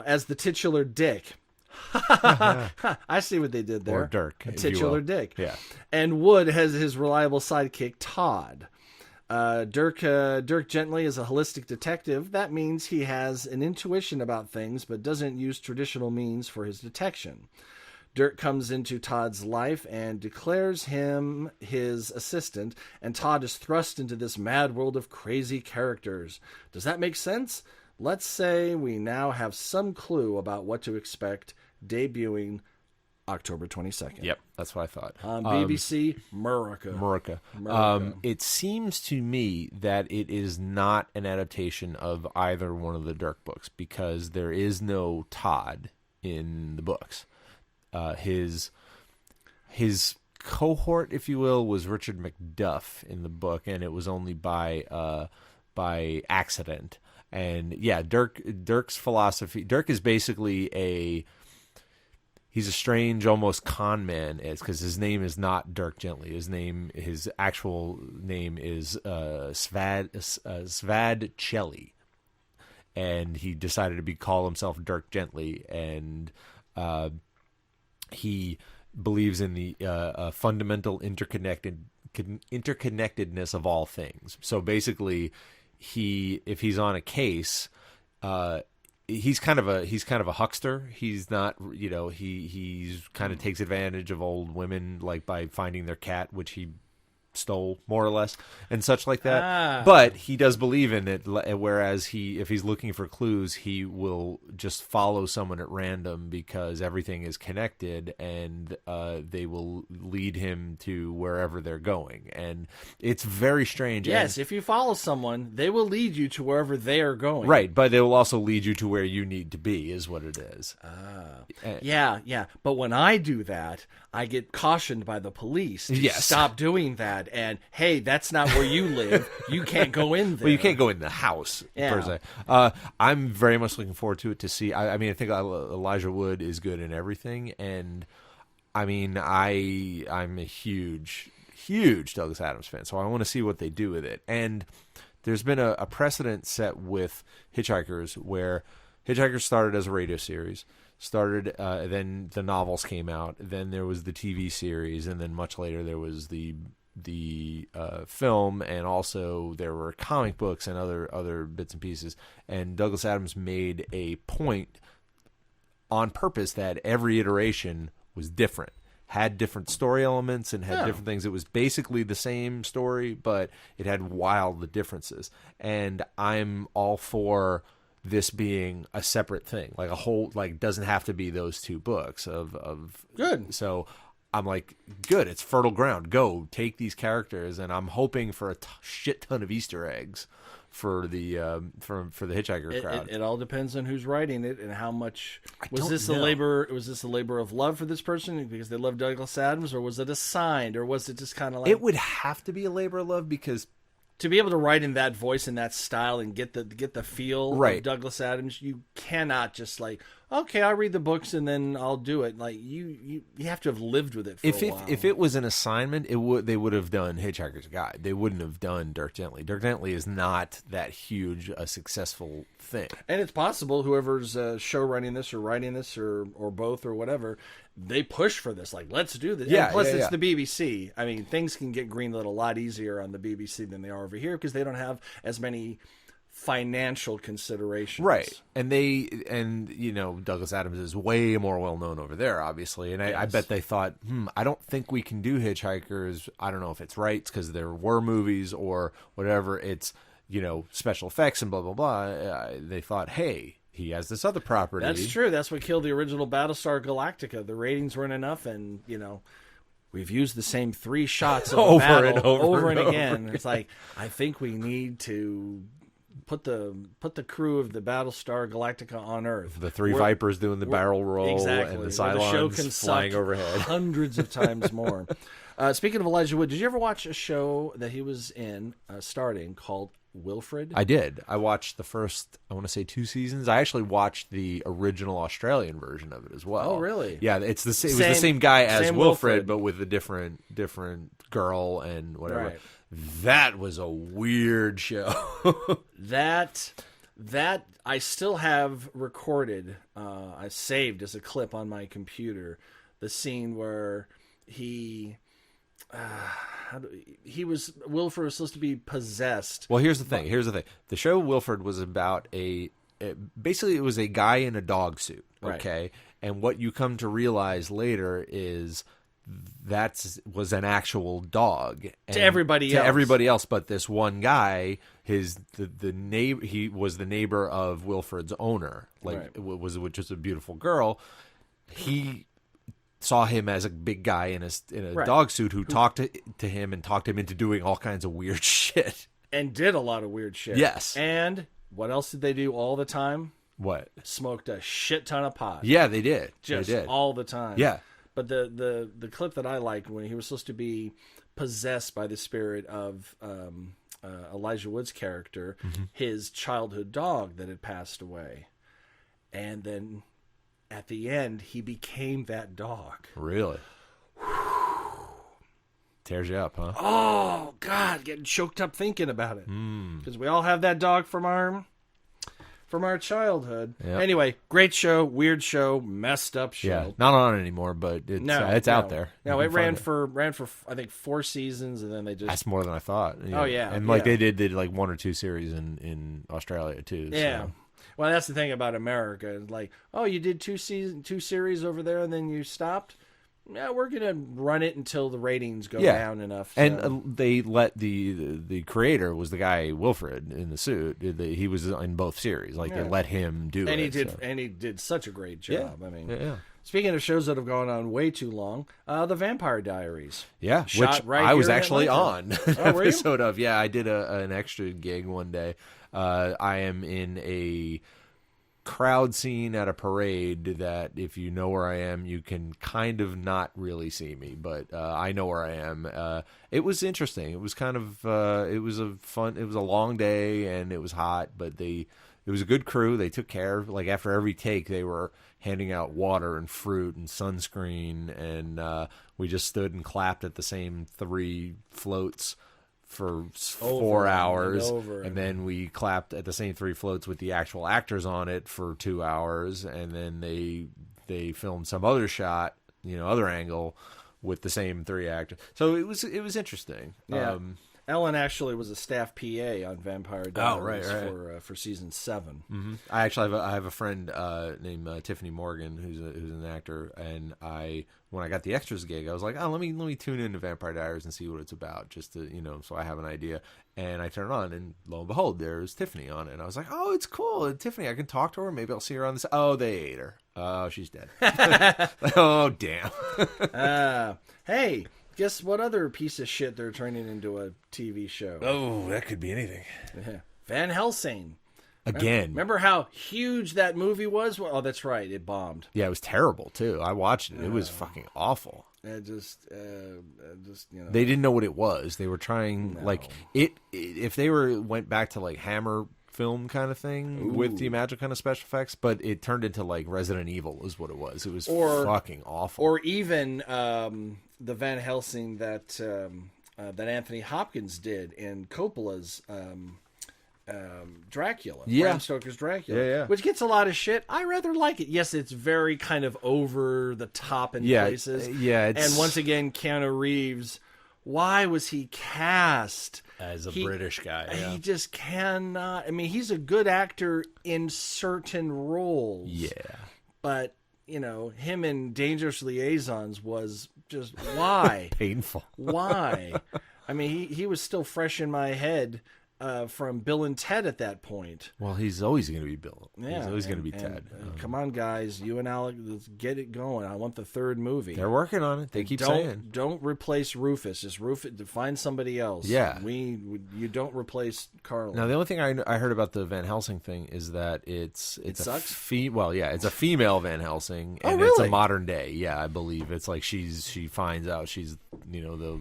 As the titular Dick. I see what they did there. Or Dirk, if you Titular will. Dick. Yeah. And Wood has his reliable sidekick, Todd. Dirk Gently is a holistic detective. That means he has an intuition about things, but doesn't use traditional means for his detection. Dirk comes into Todd's life and declares him his assistant, and Todd is thrust into this mad world of crazy characters. Does that make sense? Let's say we now have some clue about what to expect, debuting October 22nd. Yep, that's what I thought. On BBC Murica. It seems to me that it is not an adaptation of either one of the Dirk books because there is no Todd in the books. His cohort, if you will, was Richard Macduff in the book, and it was only by accident. And yeah, Dirk's philosophy. Dirk is basically he's a strange, almost con man, because his name is not Dirk Gently. His actual name is Svad Chelly, and he decided to call himself Dirk Gently, and he believes in the fundamental interconnectedness of all things. So basically, if he's on a case, he's kind of a huckster. He's not, he's kind of takes advantage of old women, like by finding their cat, which he stole more or less, and such like that. But he does believe in it, whereas if he's looking for clues, he will just follow someone at random because everything is connected, and they will lead him to wherever they're going. And it's very strange. Yes, if you follow someone, they will lead you to wherever they are going. Right, but they will also lead you to where you need to be, is what it is. Yeah. But when I do that, I get cautioned by the police to stop doing that. And, hey, that's not where you live. You can't go in there. Well, you can't go in the house, per se. I'm very much looking forward to it to see. I think Elijah Wood is good in everything. And, I'm a huge Douglas Adams fan, so I want to see what they do with it. And there's been a precedent set with Hitchhikers where Hitchhikers started as a radio series. Then the novels came out, then there was the TV series, and then much later there was the film, and also there were comic books and other bits and pieces. And Douglas Adams made a point on purpose that every iteration was different, had different story elements and had different things. It was basically the same story, but it had wild differences. And I'm all for this being a separate thing, like a whole, like doesn't have to be those two books of Good. So I'm like, good, it's fertile ground. Go take these characters, and I'm hoping for a shit ton of Easter eggs for the for the Hitchhiker crowd. It all depends on who's writing it and how much. Was don't this know. a labor? Was this a labor of love for this person because they love Douglas Adams, or was it assigned, or was it just kind of like It would have to be a labor of love because to be able to write in that voice and that style and get the feel Right. of Douglas Adams? You cannot just like, okay, I'll read the books and then I'll do it. Like you have to have lived with it for a while. if it was an assignment, they would have done Hitchhiker's Guide. They wouldn't have done Dirk Gently. Dirk Gently is not that huge a successful thing. And it's possible whoever's show running this or writing this or both or whatever, they push for this. Like, let's do this. Yeah, And plus, yeah, it's yeah. the BBC. I mean, things can get greenlit a lot easier on the BBC than they are over here because they don't have as many financial considerations. Right. And Douglas Adams is way more well known over there, obviously. And I bet they thought, I don't think we can do Hitchhikers. I don't know if it's rights because there were movies or whatever. It's, special effects and blah, blah, blah. They thought, hey, he has this other property. That's true. That's what killed the original Battlestar Galactica. The ratings weren't enough, and we've used the same 3 shots of Over battle and over and and again. It's like, I think we need to put the crew of the Battlestar Galactica on Earth. The 3 Vipers doing the barrel roll Exactly. and the Where the show can Cylons flying suck overhead. hundreds of times more. Speaking of Elijah Wood, did you ever watch a show that he was in, starting, called Wilfred? I did. I watched the first, I want to say 2 seasons. I actually watched the original Australian version of it as well. Oh, really? Yeah, it was the same guy as same Wilfred, Wilfred. but with a different girl and whatever. Right. That was a weird show. That I still have recorded. I saved as a clip on my computer the scene where Wilfred was supposed to be possessed. Well, here's the thing. The show Wilfred was about basically it was a guy in a dog suit. Okay, Right. and what you come to realize later is was an actual dog To everybody to else. everybody else, but this one guy, the neighbor, he was the neighbor of Wilfred's owner, Right. which was a beautiful girl. He saw him as a big guy in a Right. dog suit who talked to him and talked him into doing all kinds of weird shit. And did a lot of weird shit. Yes. And what else did they do all the time? What? Smoked a shit ton of pot. Yeah, they did. Just they did. all the time. Yeah. But the clip that I liked when he was supposed to be possessed by the spirit of Elijah Wood's character, his childhood dog that had passed away, and then at the end he became that dog. Really? Tears you up, huh? Oh God, getting choked up thinking about it because we all have that dog from our childhood. Yep. Anyway, great show, weird show, messed up show. Yeah, not on anymore, but it's out there. No, You it can ran find for I think 4 seasons, and then they just That's more than I thought. Oh, yeah, and like yeah. they did like 1 or 2 series in Australia too. yeah. So. Well, that's the thing about America. It's like, oh, you did 2 series over there, and then you stopped. Yeah, we're gonna run it until the ratings go down enough. So. And they let the creator was the guy Wilfred in the suit. He was in both series. Like they let him do and it. he did such a great job. I mean, yeah. Speaking of shows that have gone on way too long, The Vampire Diaries. Yeah, Shot which right I was here in actually Atlanta. on an Oh, were you? episode of. Yeah, I did an extra gig one day. I am in a crowd scene at a parade that if you know where I am, you can kind of not really see me, but I know where I am. It was interesting. It was kind of it was a long day and it was hot, but it was a good crew. They took care. Like after every take, they were handing out water and fruit and sunscreen, and we just stood and clapped at the same 3 floats for 4 hours, and then we clapped at the same 3 floats with the actual actors on it for 2 hours, and then they filmed some other shot, other angle with the same 3 actors. So it was interesting. Yeah. Ellen actually was a staff PA on Vampire Diaries right. For season 7. Mm-hmm. I actually have a friend named Tiffany Morgan who's an actor, and when I got the extras gig, I was like, oh, let me tune into Vampire Diaries and see what it's about, just to so I have an idea. And I turn it on, and lo and behold, there's Tiffany on it. And I was like, oh, it's cool, Tiffany. I can talk to her. Maybe I'll see her on this. Oh, they ate her. Oh, she's dead. Oh, damn. Hey, guess what other piece of shit they're turning into a TV show? Oh, that could be anything. Yeah. Van Helsing. Again. Remember how huge that movie was? Oh, that's right. It bombed. Yeah, it was terrible, too. I watched it. It was fucking awful. They didn't know what it was. They were trying, if they went back to, Hammer film kind of thing with the magic kind of special effects, but it turned into, Resident Evil is what it was. It was fucking awful. Or even the Van Helsing that Anthony Hopkins did in Coppola's Dracula. Bram Stoker's Dracula. Which gets a lot of shit. I rather like it. Yes, it's very kind of over the top in places. And once again, Keanu Reeves, why was he cast as a British guy? Yeah. He just cannot. I mean, he's a good actor in certain roles. Yeah. But, him in Dangerous Liaisons was just, why? Painful. Why? I mean, he was still fresh in my head from Bill and Ted at that point. Well, he's always going to be Bill. Yeah, he's always going to be Ted. Come on, guys. You and Alec, let's get it going. I want the third movie. They're working on it. They keep saying. Don't replace Rufus. Just find somebody else. Yeah. You don't replace Carla. Now, the only thing I heard about the Van Helsing thing is that it sucks? it's a female Van Helsing. And really? It's a modern day. Yeah, I believe. It's like she finds out she's, the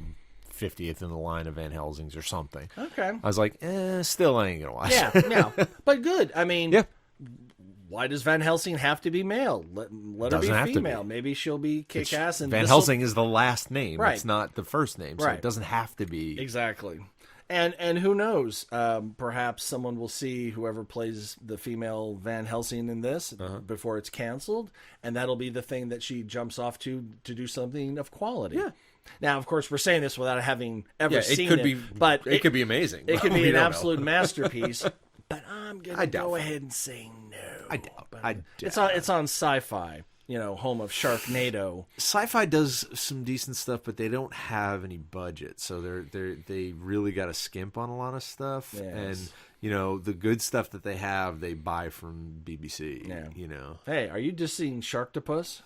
50th in the line of Van Helsing's or something. Okay. I was like, still I ain't gonna watch. Yeah, but good. I mean, yeah. Why does Van Helsing have to be male? Let her Doesn't have be to female. be. Maybe she'll be kick-ass. And Van Helsing is the last name. Right. It's not the first name, so it doesn't have to be. Exactly. And who knows? Perhaps someone will see whoever plays the female Van Helsing in this before it's canceled, and that'll be the thing that she jumps off to do something of quality. Yeah. Now, of course, we're saying this without having ever seen it. But it could be amazing. It could be an absolute masterpiece. But I'm gonna go ahead and say no. I doubt. It's on Sci-Fi. Home of Sharknado. Sci-Fi does some decent stuff, but they don't have any budget, so they really got to skimp on a lot of stuff. Yes. And the good stuff that they have, they buy from BBC. Yeah. Hey, are you dissing Sharktopus?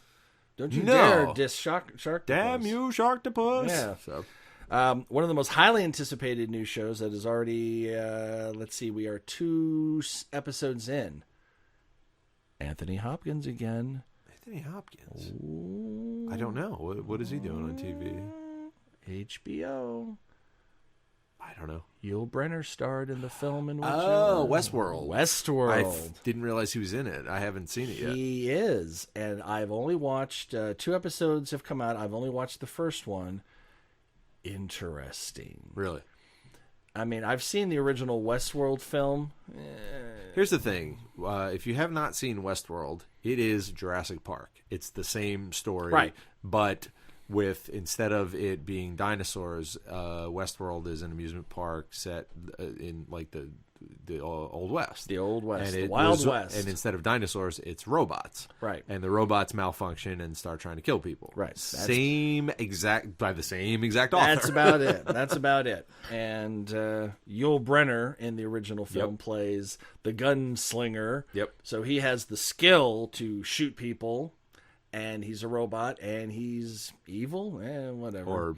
Don't you No. dare diss Sharktopus. Damn you, Sharktopus! Yeah. So. One of the most highly anticipated new shows that is already, let's see, we are 2 episodes in. Anthony Hopkins again. Anthony Hopkins? Ooh. I don't know. What is he doing on TV? HBO. I don't know. Yul Brynner starred in the film in which... Westworld. Westworld. I didn't realize he was in it. I haven't seen it yet. He is, and I've only watched... 2 episodes have come out. I've only watched the first one. Interesting. Really? I mean, I've seen the original Westworld film. Here's the thing. If you have not seen Westworld, it is Jurassic Park. It's the same story. Right. But instead of it being dinosaurs, Westworld is an amusement park set in the Old West. The Old West. And the Wild West. And instead of dinosaurs, it's robots. Right. And the robots malfunction and start trying to kill people. Right. By the same exact author. That's about it. And Yul Brynner in the original film plays the gunslinger. Yep. So he has the skill to shoot people, and he's a robot, and he's evil, whatever.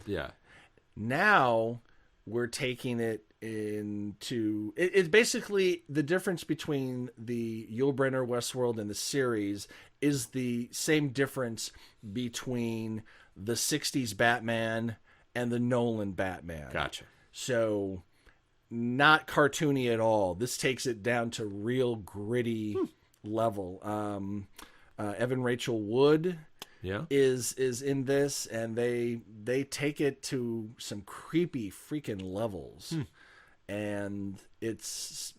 Now we're taking it into... It's basically the difference between the Yul Brynner Westworld and the series is the same difference between the 60s Batman and the Nolan Batman. Gotcha. So not cartoony at all. This takes it down to real gritty level. Evan Rachel Wood is in this, and they take it to some creepy freaking levels. And it's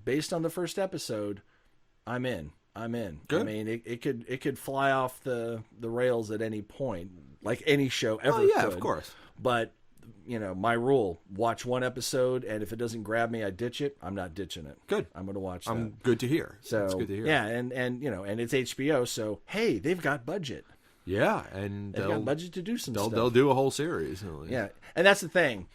based on the first episode. I'm in. Good. I mean, it could fly off the rails at any point, like any show ever. Oh yeah, could. of course. But my rule: watch one episode, and if it doesn't grab me, I ditch it. I'm not ditching it. Good. I'm going to watch that. I'm good to hear. So That's good to hear. yeah, and it's HBO, so hey, they've got budget. Yeah, and They've got budget to do some they'll stuff. they'll do a whole series. Yeah, and that's the thing.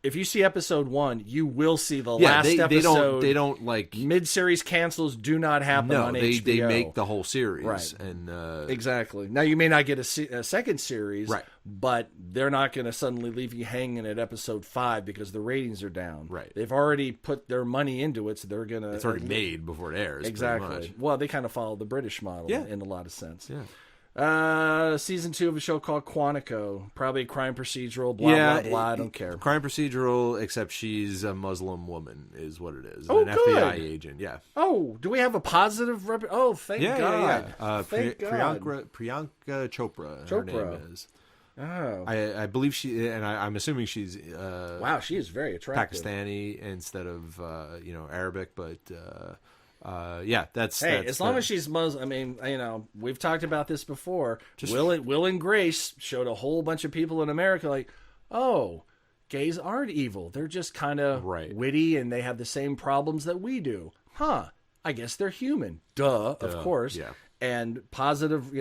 If you see episode 1, you will see the last episode. They don't like mid-series cancels do not happen on HBO. They make the whole series, Right. And exactly. Now you may not get a second series, Right. but they're not going to suddenly leave you hanging at episode 5 because the ratings are down. Right. They've already put their money into it, so they're going to. it's already made before it airs. pretty Exactly. much. Well, they kind of follow the British model Yeah. in a lot of sense. Yeah. Season 2 of a show called Quantico, probably a crime procedural. Blah blah blah. I don't care. Crime procedural, except she's a Muslim woman, is what it is. Oh, an good. FBI agent. Yeah. Oh, do we have a positive? Oh, thank God. Thank God. Priyanka Chopra. Her Chopra. name is. Oh, I believe she, and I'm assuming she's wow, she is very attractive. Pakistani instead of Arabic, but yeah, that's Hey, that's as long as she's Muslim, I mean, we've talked about this before. Just- Will and Grace showed a whole bunch of people in America like, oh, gays aren't evil. They're just kind of Right. witty and they have the same problems that we do. Huh. I guess they're human. Duh, of course. yeah. And positive,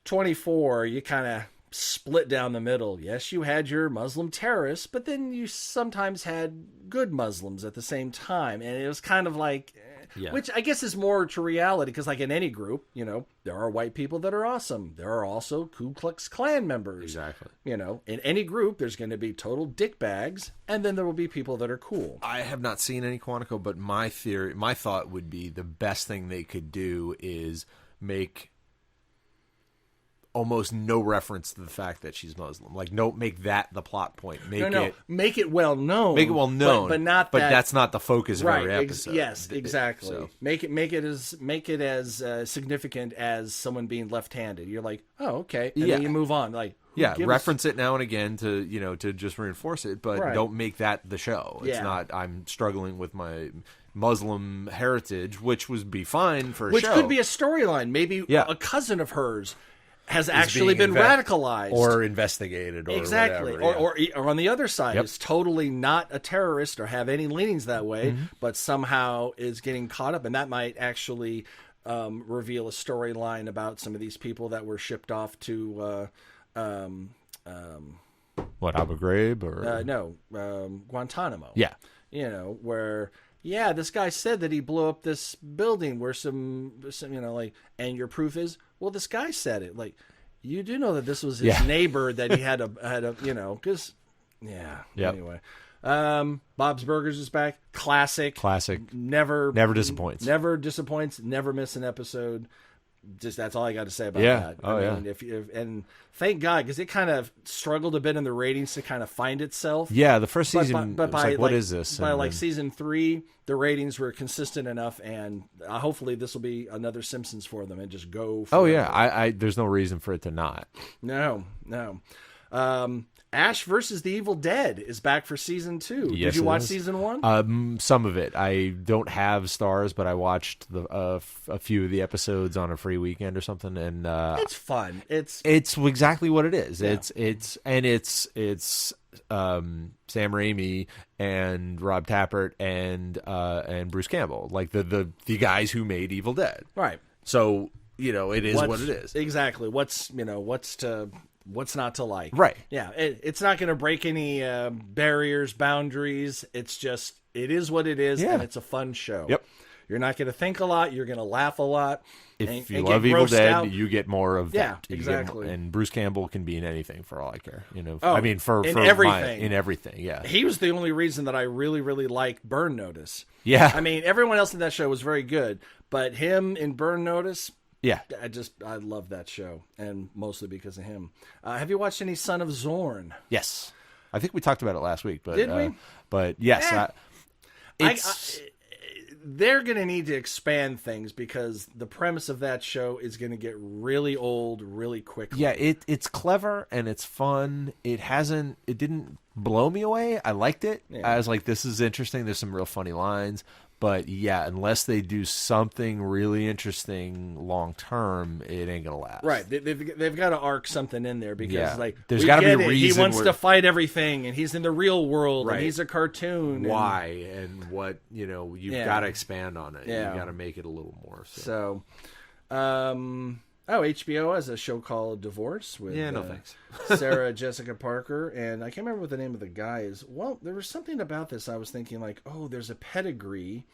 24, you kind of split down the middle. Yes, you had your Muslim terrorists, but then you sometimes had good Muslims at the same time. And it was kind of like, Yeah. which I guess is more to reality because like in any group, there are white people that are awesome. There are also Ku Klux Klan members. Exactly. In any group, there's going to be total dickbags, and then there will be people that are cool. I have not seen any Quantico, but my thought would be the best thing they could do is make almost no reference to the fact that she's Muslim. Like, make that the plot point. Make it well known. Make it well known, but not. But that, that's not the focus of right. every episode. Yes, exactly. So. Make it as significant as someone being left-handed. You're like, oh, okay, and then you move on. Like, reference it now and again to just reinforce it, but Right. don't make that the show. It's Yeah. not. I'm struggling with my Muslim heritage, which would be fine for a which show. could be a storyline. Maybe a cousin of hers has actually been radicalized or investigated, or exactly, whatever, or on the other side Yep. is totally not a terrorist or have any leanings that way, but somehow is getting caught up, and that might actually reveal a storyline about some of these people that were shipped off to what, Abu Ghraib or Guantanamo. yeah. Where this guy said that he blew up this building where some and your proof is, well, this guy said it. Like, you do know that this was his neighbor that he had a because Yep. anyway. Bob's Burgers is back. Classic. Never disappoints. Never miss an episode. Just that's all I got to say about Yeah. that. Oh, I mean, and thank God, because it kind of struggled a bit in the ratings to kind of find itself. Yeah, the first season. But was like, what is this? By And like then- season 3, the ratings were consistent enough, and hopefully this will be another Simpsons for them and just go. Oh forever. yeah, I there's no reason for it to not. No. Ash versus the Evil Dead is back for season 2. Yes, Did you it watch is. season 1? Some of it. I don't have Stars, but I watched a few of the episodes on a free weekend or something, and It's fun. It's exactly what it is. Yeah. It's Sam Raimi and Rob Tappert and Bruce Campbell, like the guys who made Evil Dead. right. So it is what it is. Exactly. What's not to like? Right. Yeah. It's not going to break any barriers, boundaries. It's just it is what it is, Yeah. and it's a fun show. Yep. You're not going to think a lot. You're going to laugh a lot. If and you get love Evil grossed Dead, out. you get more of Yeah, that. You get exactly. more- and Bruce Campbell can be in anything for all I care. Oh, I mean, for everything. in everything. Yeah. He was the only reason that I really, really liked Burn Notice. Yeah. I mean, everyone else in that show was very good, but him in Burn Notice, Yeah. I love that show, and mostly because of him. Have you watched any Son of Zorn? Yes. I think we talked about it last week, but Did we? But yes, Eh. They're going to need to expand things because the premise of that show is going to get really old really quickly. yeah, it's clever and it's fun. It didn't blow me away. I liked it. Yeah. I was like, this is interesting. There's some real funny lines, But yeah, unless they do something really interesting long term, it ain't gonna last. Right, they've got to arc something in there because there's got to be a reason. He wants to fight everything, and he's in the real world, and he's a cartoon. Why and what you've got to expand on it. Yeah. You got to make it a little more. So, HBO has a show called Divorce with no thanks. Sarah Jessica Parker, and I can't remember what the name of the guy is. Well, there was something about this I was thinking there's a pedigree.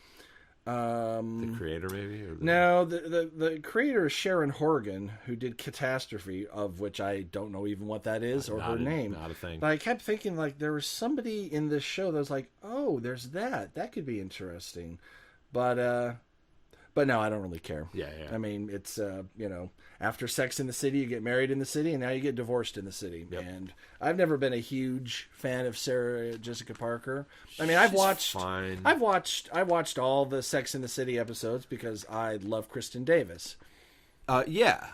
The creator, maybe? No, the creator is Sharon Horgan, who did Catastrophe, of which I don't know even what that is or her name. Not a thing. But I kept thinking there was somebody in this show that was there's that. That could be interesting. But no, I don't really care. Yeah. I mean, it's after Sex in the City, you get married in the city, and now you get divorced in the city. Yep. And I've never been a huge fan of Sarah Jessica Parker. I mean, I've watched all the Sex in the City episodes because I love Kristen Davis. Yeah.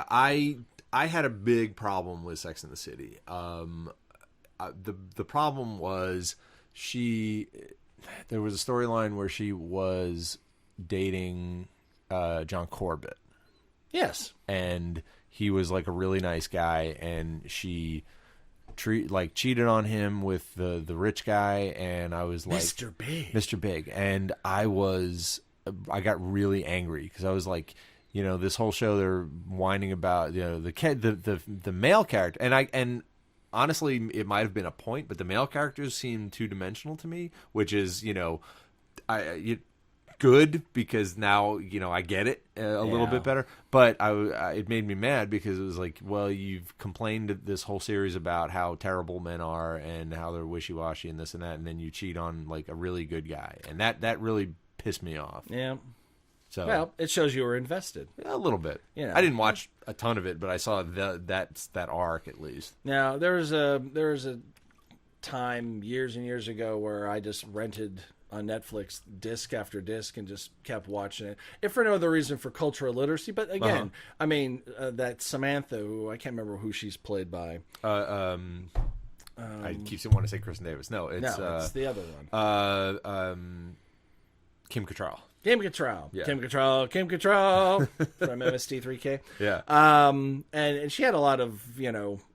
I had a big problem with Sex in the City. The problem was there was a storyline where she was dating John Corbett. Yes. And he was a really nice guy, and she cheated on him with the rich guy, and I was like Mr. Big. And I got really angry because I was like, this whole show they're whining about the male character, and honestly it might have been a point, but the male characters seem two-dimensional to me, which is good because now I get it a little bit better, but it made me mad because it was you've complained this whole series about how terrible men are and how they're wishy-washy and this and that, and then you cheat on a really good guy, and that really pissed me off. Yeah. So it shows you were invested a little bit. I didn't watch a ton of it, but I saw that arc at least. Now there was a time years and years ago where I just rented on Netflix disc after disc and just kept watching it, if for no other reason for cultural literacy. But again, I mean, that Samantha, who I can't remember who she's played by. I keep wanting to say Kristen Davis. No, it's the other one. Kim Cattrall. Kim Cattrall. Yeah. Kim Cattrall from MST3K. Yeah. And she had a lot of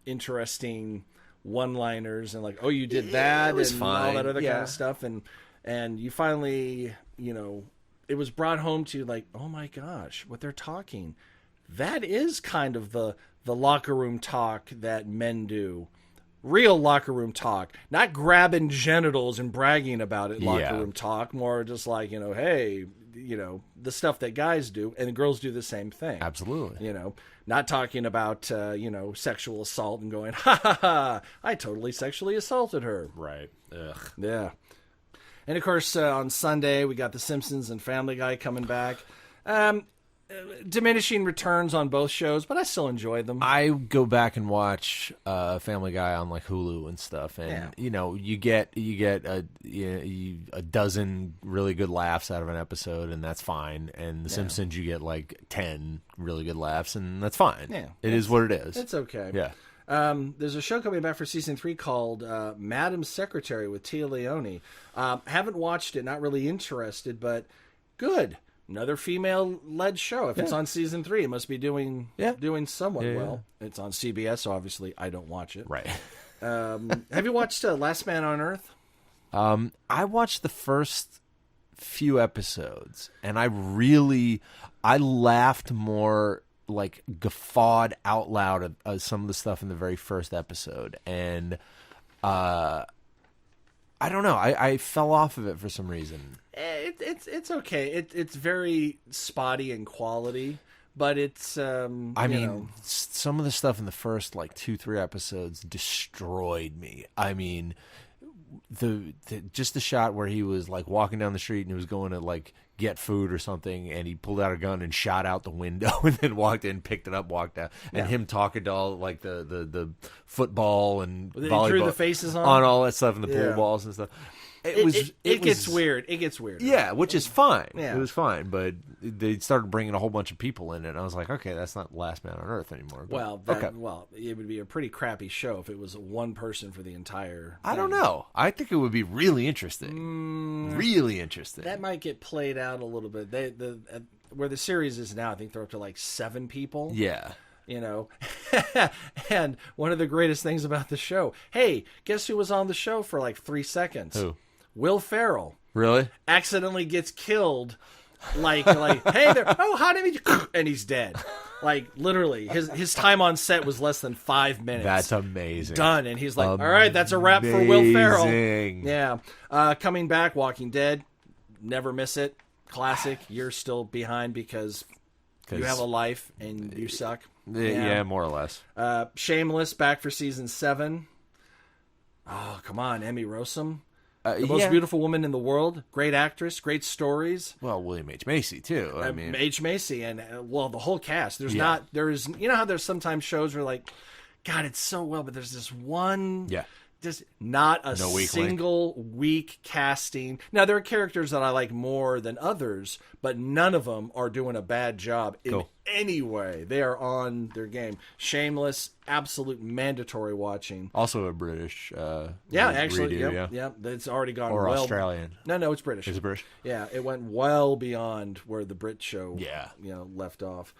interesting one-liners and you did that, it was and fine. all that other kind of stuff, and you finally, it was brought home to oh my gosh, what they're talking. That is kind of the locker room talk that men do. Real locker room talk. Not grabbing genitals and bragging about it locker room talk. More just hey, the stuff that guys do, and girls do the same thing. Absolutely. Not talking about, sexual assault and going, ha ha ha, I totally sexually assaulted her. Right. Ugh. Yeah. And, of course, on Sunday, we got The Simpsons and Family Guy coming back. Diminishing returns on both shows, but I still enjoy them. I go back and watch Family Guy on Hulu and stuff, and you get a dozen really good laughs out of an episode, and that's fine. And The Simpsons, you get 10 really good laughs, and that's fine. Yeah, it is what it is. It's okay. Yeah. There's a show coming back for season 3 called Madam Secretary with Tia Leone. Haven't watched it, not really interested, but good. Another female-led show. If it's on season 3, it must be doing somewhat well. It's on CBS, so obviously I don't watch it. Right. Have you watched Last Man on Earth? I watched the first few episodes, and I laughed more, guffawed out loud at some of the stuff in the very first episode, and I don't know. I fell off of it for some reason. It's okay. It's very spotty in quality, but it's I mean, some of the stuff in the first 2-3 episodes destroyed me. I mean, just the shot where he was walking down the street and he was going to get food or something, and he pulled out a gun and shot out the window and then walked in, picked it up, walked out, and him talking to all the football and volleyball, threw the faces on all that stuff and the pool balls and stuff. It gets weird. It gets weird. Yeah, which is fine. Yeah. It was fine, but they started bringing a whole bunch of people in it. And I was like, okay, that's not Last Man on Earth anymore. But, Well, it would be a pretty crappy show if it was one person for the entire. I don't know. I think it would be really interesting. Really interesting. That might get played out a little bit. Where the series is now, I think they're up to like 7 people. Yeah. You know, and one of the greatest things about the show. Hey, guess who was on the show for like 3 seconds? Who? Will Ferrell. Really? Accidentally gets killed. Like, hey there. Oh, how did he? And he's dead. Like, literally, his time on set was less than 5 minutes. That's amazing. Done. And he's like, all right, that's a wrap for Will Ferrell. Amazing. Yeah. Coming back, Walking Dead. Never miss it. Classic. You're still behind because you have a life and you suck. Yeah, more or less. Shameless, back for season 7. Oh, come on, Emmy Rossum. The most beautiful woman in the world. Great actress, great stories. Well, William H. Macy, too. I mean, H. Macy and, the whole cast. You know how there's sometimes shows where like, God, it's so well, but there's this one... Yeah. Just not a single weak casting. Now, there are characters that I like more than others, but none of them are doing a bad job in any way. They are on their game. Shameless, absolute mandatory watching. Also a British actually. redo, yeah. It's already gone or well. Australian. No, it's British. Is it British? Yeah, it went well beyond where the Brit show left off.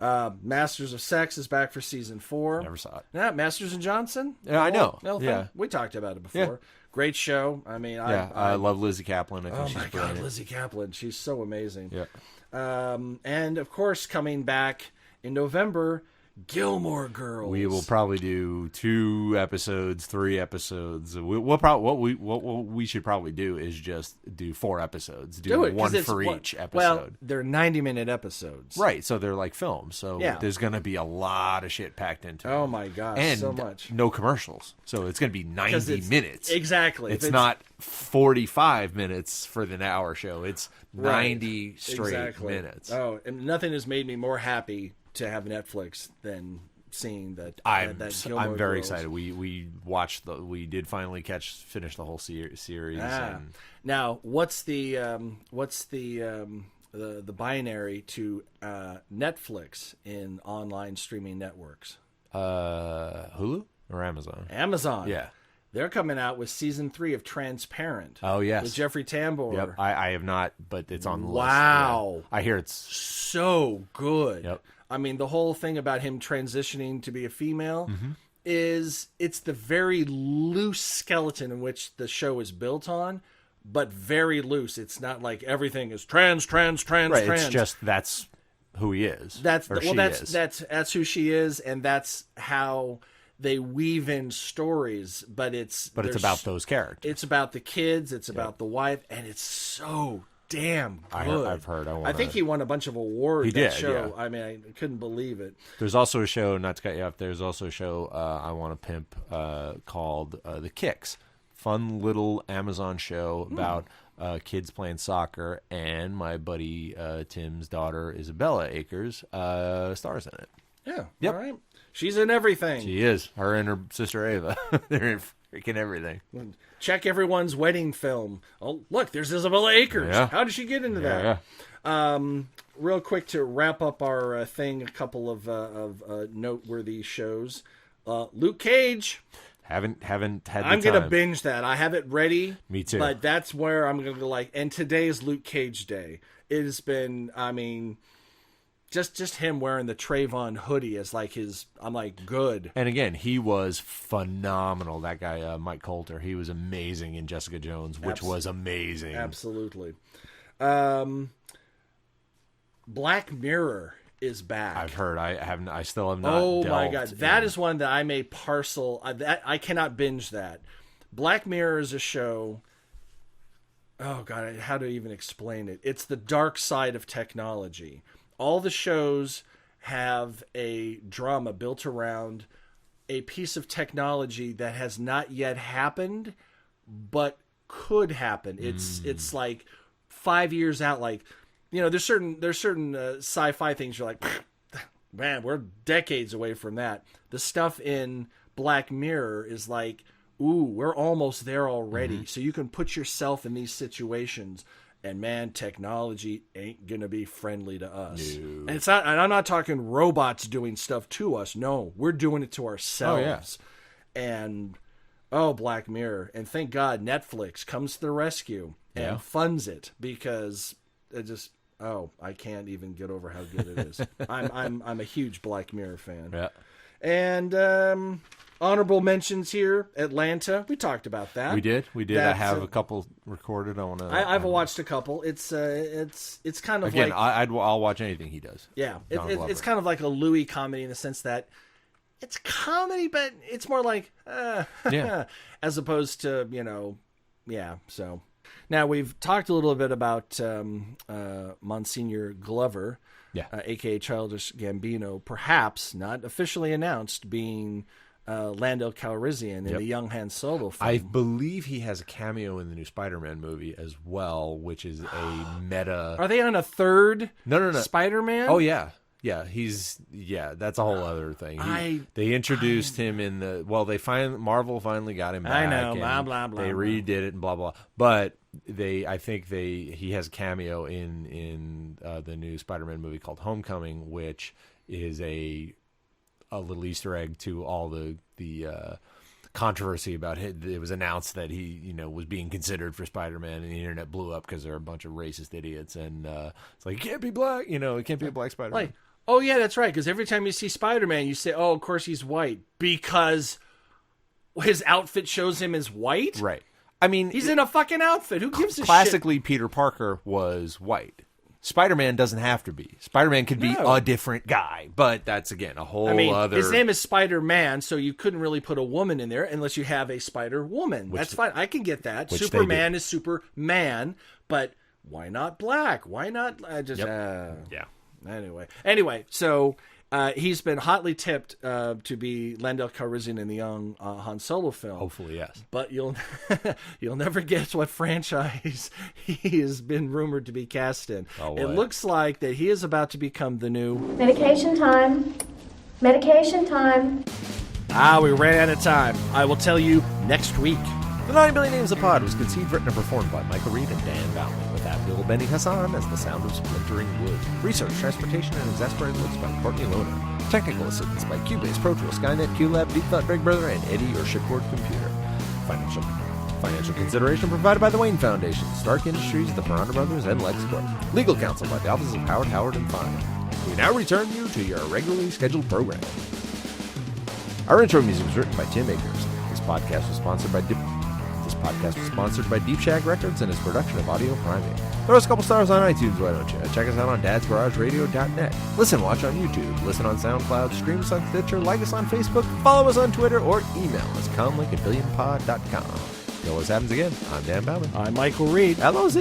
Masters of Sex is back for season 4. Never saw it. Yeah, Masters and Johnson. Yeah, I know. Yeah, we talked about it before. Yeah. Great show. I mean, I love Lizzie Kaplan. I think she's brilliant. God, Lizzie Kaplan. She's so amazing. Yeah. And of course, coming back in November, Gilmore Girls. We will probably do 2 episodes, 3 episodes. What we should probably do is just do 4 episodes. Do it, one for each episode. Well, they're 90-minute episodes. Right, so they're like films. So there's going to be a lot of shit packed into it. Oh my gosh, and so much. No commercials. So it's going to be 90 minutes. Exactly. It's not 45 minutes for the hour show. It's 90 straight minutes. Oh, and nothing has made me more happy to have Netflix than seeing that. I'm Gilmore very Girls. excited. We watched we did finally finish the whole series. And now, what's the binary to Netflix in online streaming networks? Hulu or Amazon? Amazon. Yeah. They're coming out with season 3 of Transparent. Oh, yes. With Jeffrey Tambor. Yep. I have not, but it's on the list. Wow. Yeah. I hear it's so good. Yep. I mean, the whole thing about him transitioning to be a female is it's the very loose skeleton in which the show is built on, but very loose. It's not like everything is trans. right. It's just that's who he is. That's who she is, and that's how they weave in stories. But it's about those characters. It's about the kids. It's about the wife, and it's so damn good. I've heard. I think he won a bunch of awards. He did. Show. Yeah. I mean, I couldn't believe it. There's also a show. Not to cut you off. There's also a show I Want to Pimp called The Kicks. Fun little Amazon show about kids playing soccer, and my buddy Tim's daughter Isabella Akers stars in it. Yeah. Yep. All right. She's in everything. She is. Her and her sister Ava. They're in freaking everything. Check everyone's wedding film. Oh, look, there's Isabella Akers. Yeah. How did she get into that? Yeah. Real quick to wrap up our thing, a couple of noteworthy shows. Luke Cage. Haven't had the time. I'm gonna binge that. I have it ready. Me too. But that's where I'm gonna go. And today is Luke Cage Day. It has been. I mean, just him wearing the Trayvon hoodie is like his. I'm like, good. And again, he was phenomenal. That guy, Mike Coulter, he was amazing in Jessica Jones, which was amazing. Absolutely. Black Mirror is back. I've heard. I still have not. Oh my god, delved that in. is one that I may parcel. That I cannot binge that. Black Mirror is a show. Oh god, how to even explain it? It's the dark side of technology. All the shows have a drama built around a piece of technology that has not yet happened, but could happen. It's like 5 years out. Like, you know, there's certain sci-fi things you're like, man, we're decades away from that. The stuff in Black Mirror is like, ooh, we're almost there already. So you can put yourself in these situations, and man, technology ain't gonna be friendly to us. No. And it's not. And I'm not talking robots doing stuff to us. No, we're doing it to ourselves. And Black Mirror, and thank God Netflix comes to the rescue and funds it, because it just I can't even get over how good it is. I'm a huge Black Mirror fan. Yeah. And honorable mentions here, Atlanta. We talked about that. We did. I have a couple recorded. I've watched a couple. It's kind of again. like I'll watch anything he does. Yeah, it's kind of like a Louis comedy in the sense that it's comedy, but it's more like as opposed to So now we've talked a little bit about Monsignor Glover. Yeah, a.k.a. Childish Gambino, perhaps not officially announced, being Lando Calrissian in the Young Han Solo film. I believe he has a cameo in the new Spider-Man movie as well, which is a meta. Are they on a third? No. Spider-Man? Oh yeah. Yeah, that's a whole other thing. They introduced him in the Marvel finally got him back. I know, blah blah blah. They redid it and blah blah. But I think he has a cameo in the new Spider-Man movie called Homecoming, which is a little Easter egg to all the controversy about it. It was announced that he was being considered for Spider-Man, and the internet blew up because they're a bunch of racist idiots, and it's like, he can't be black, it can't be a black Spider-Man. Like, oh yeah, that's right, because every time you see Spider-Man, you say, oh, of course he's white, because his outfit shows him as white? Right. I mean, he's in a fucking outfit. Who gives a shit? Classically, Peter Parker was white. Spider-Man doesn't have to be. Spider-Man could be a different guy, but that's, again, a whole other... His name is Spider-Man, so you couldn't really put a woman in there unless you have a Spider-Woman. That's fine. I can get that. Superman is Superman, but why not black? Why not... Anyway, so he's been hotly tipped to be Lando Calrissian in the young Han Solo film. Hopefully, yes. But you'll never guess what franchise he has been rumored to be cast in. Oh, it looks like that he is about to become the new... Medication time. Medication time. We ran out of time. I will tell you next week. The 90 Billion Names of Pod was conceived, written, and performed by Michael Reed and Dan Bowman, with Abdul Benny Hassan as the sound of splintering wood. Research, transportation, and exasperated looks by Courtney Lohner. Technical assistance by Cubase, Pro Tools, Skynet, QLab, Deep Thought, Big Brother, and Eddie, your shipboard computer. Financial consideration provided by the Wayne Foundation, Stark Industries, the Piranha Brothers, and LexCorp. Legal counsel by the Office of Howard & Fine. We now return you to your regularly scheduled program. Our intro music was written by Tim Akers. This podcast was sponsored by Deep Shag Records and is production of Audio Primate. Throw us a couple stars on iTunes, why don't you? Check us out on dadsgarageradio.net. Listen, watch on YouTube. Listen on SoundCloud. Stream us on Stitcher. Like us on Facebook. Follow us on Twitter. Or email us, comlinkabillion.pod.com. Till this happens again, I'm Dan Bowman. I'm Michael Reed. LOZ!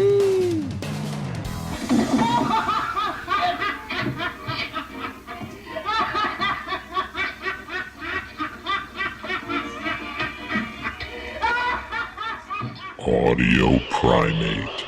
Audio Primate.